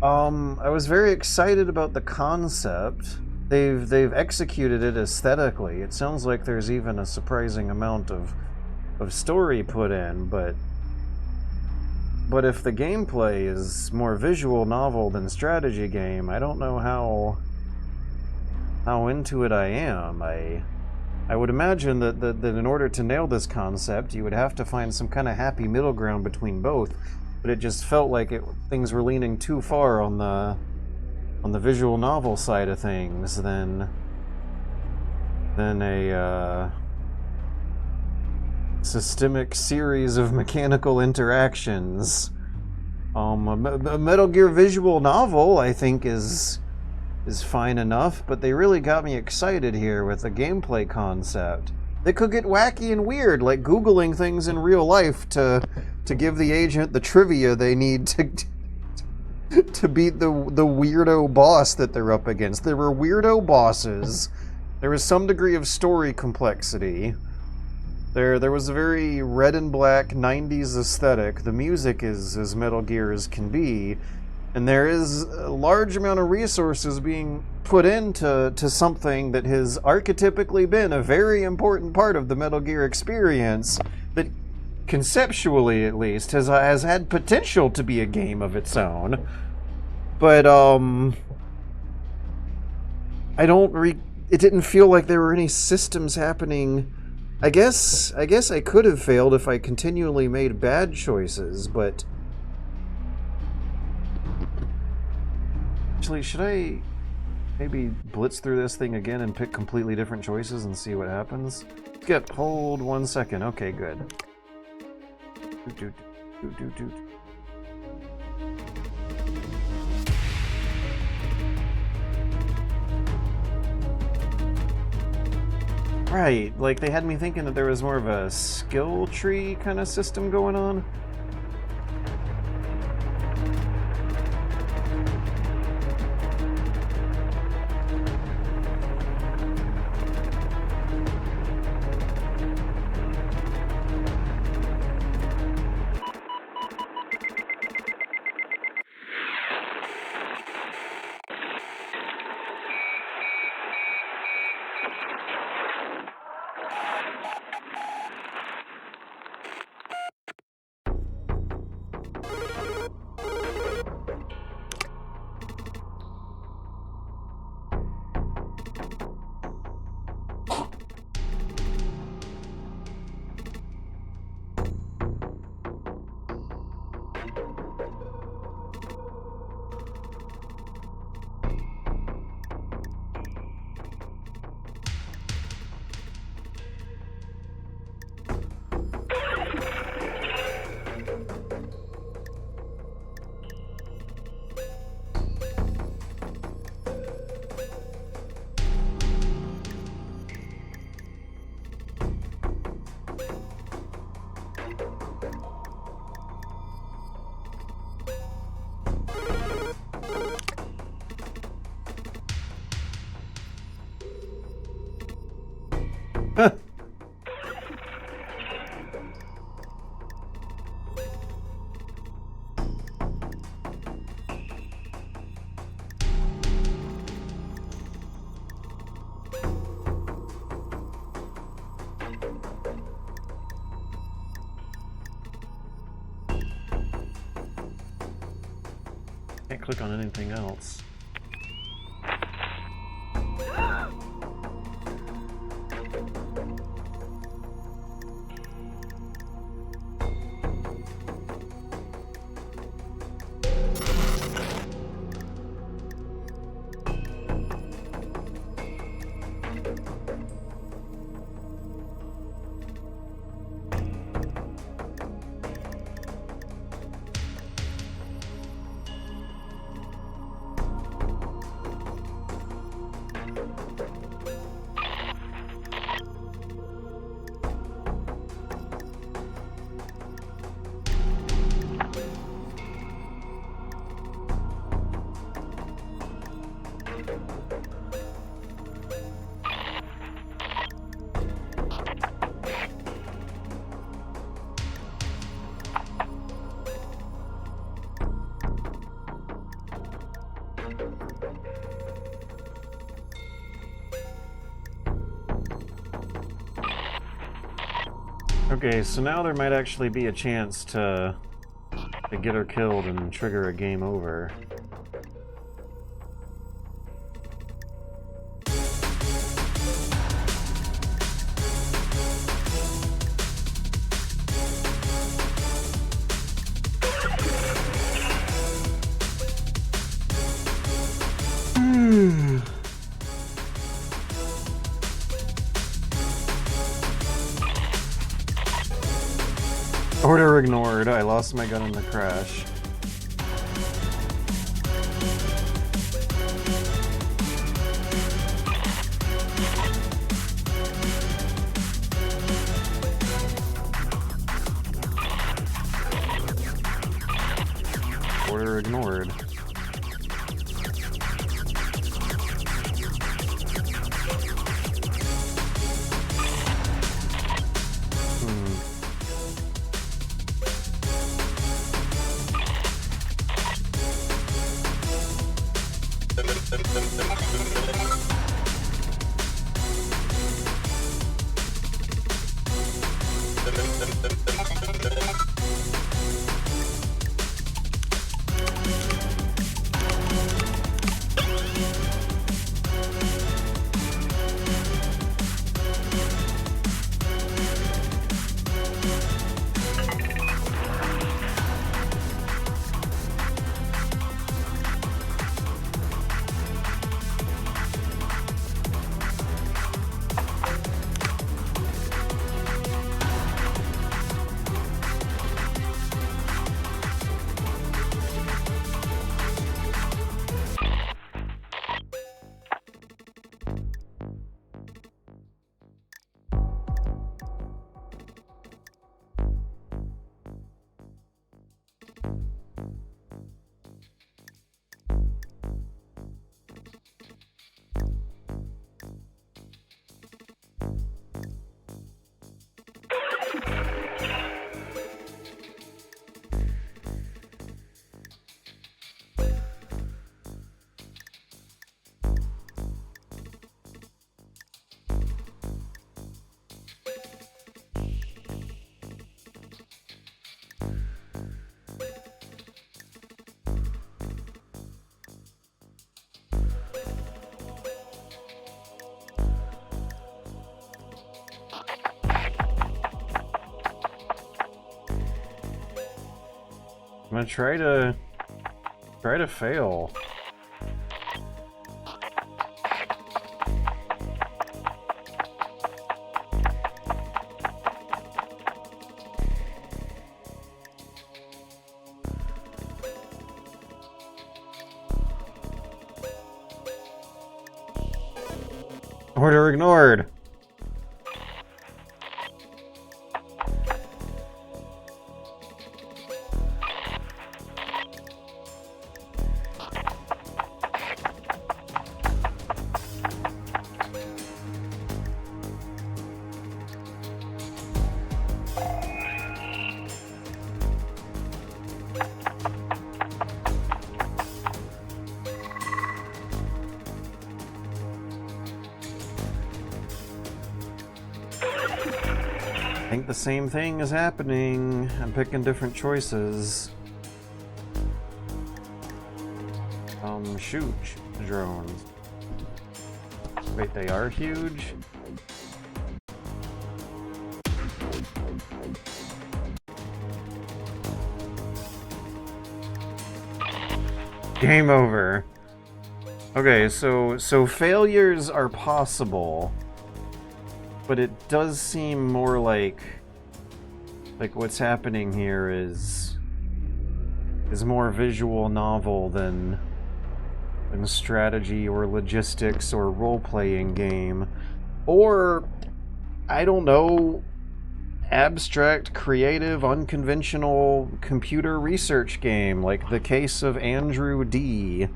I was very excited about the concept. They've executed it aesthetically. It sounds like there's even a surprising amount of story put in, but if the gameplay is more visual novel than strategy game, I don't know how into it I am. I would imagine that in order to nail this concept, you would have to find some kind of happy middle ground between both. But it just felt like things were leaning too far on the visual novel side of things than a systemic series of mechanical interactions. A Metal Gear visual novel, I think, is fine enough, but they really got me excited here with the gameplay concept. They could get wacky and weird, like Googling things in real life to give the agent the trivia they need to beat the weirdo boss that they're up against. There were weirdo bosses. There was some degree of story complexity. There was a very red and black 90s aesthetic. The music is as Metal Gear as can be. And there is a large amount of resources being put into something that has archetypically been a very important part of the Metal Gear experience, that conceptually at least has had potential to be a game of its own. But it didn't feel like there were any systems happening. I guess I could have failed if I continually made bad choices, but actually, should I maybe blitz through this thing again and pick completely different choices and see what happens? Skip, hold 1 second. Okay, good. Right, like they had me thinking that there was more of a skill tree kind of system going on. Can't click on anything else. Okay, so now there might actually be a chance to get her killed and trigger a game over. Order ignored. I lost my gun in the crash. Order ignored. I'm gonna try to fail. Order ignored. I think the same thing is happening. I'm picking different choices. Shoot drones. Wait, they are huge? Game over. Okay, so failures are possible. But it does seem more like what's happening here is more visual novel than strategy or logistics or role-playing game, or I don't know, abstract, creative, unconventional computer research game like The Case of Andrew D.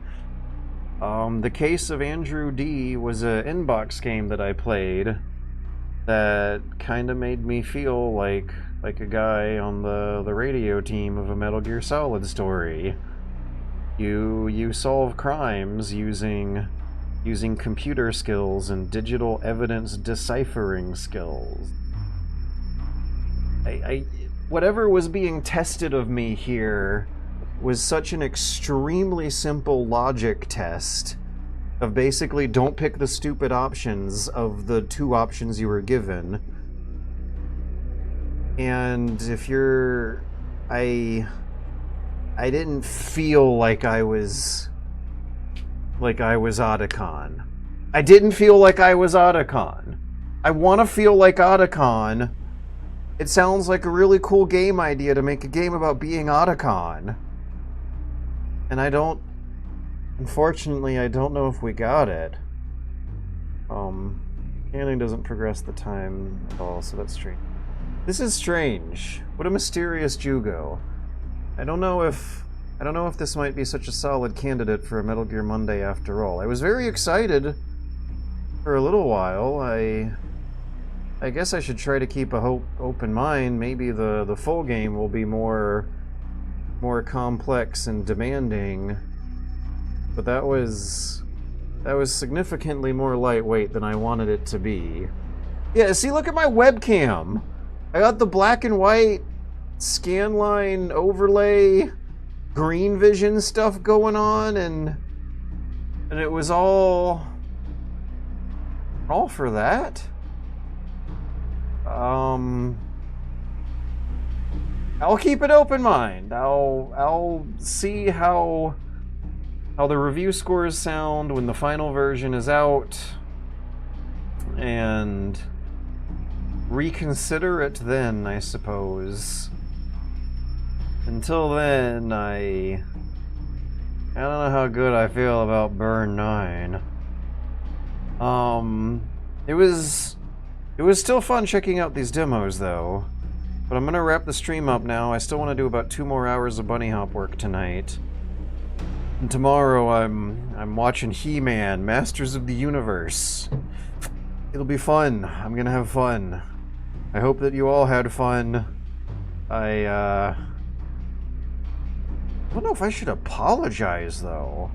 The Case of Andrew D was an inbox game that I played that kind of made me feel like a guy on the radio team of a Metal Gear Solid story. You solve crimes using computer skills and digital evidence deciphering skills. whatever was being tested of me here was such an extremely simple logic test of basically don't pick the stupid options of the two options you were given. And if you're... I didn't feel like I was Otacon. I didn't feel like I was Otacon. I want to feel like Otacon. It sounds like a really cool game idea to make a game about being Otacon. And I don't... Unfortunately, I don't know if we got it. Scanning doesn't progress the time at all, so that's strange. This is strange. What a mysterious Jugo. I don't know if this might be such a solid candidate for a Metal Gear Monday after all. I was very excited for a little while. I guess I should try to keep a open mind. Maybe the full game will be more complex and demanding. But that was significantly more lightweight than I wanted it to be. Yeah, see, look at my webcam. I got the black and white scanline overlay green vision stuff going on, and it was all for that. I'll keep an open mind. I'll see how the review scores sound when the final version is out, and reconsider it then, I suppose. Until then, I don't know how good I feel about Burn-9. It was still fun checking out these demos, though. But I'm gonna wrap the stream up now. I still want to do about 2 more hours of bunny hop work tonight. And tomorrow I'm watching He-Man, Masters of the Universe. It'll be fun. I'm gonna have fun. I hope that you all had fun. I don't know if I should apologize, though.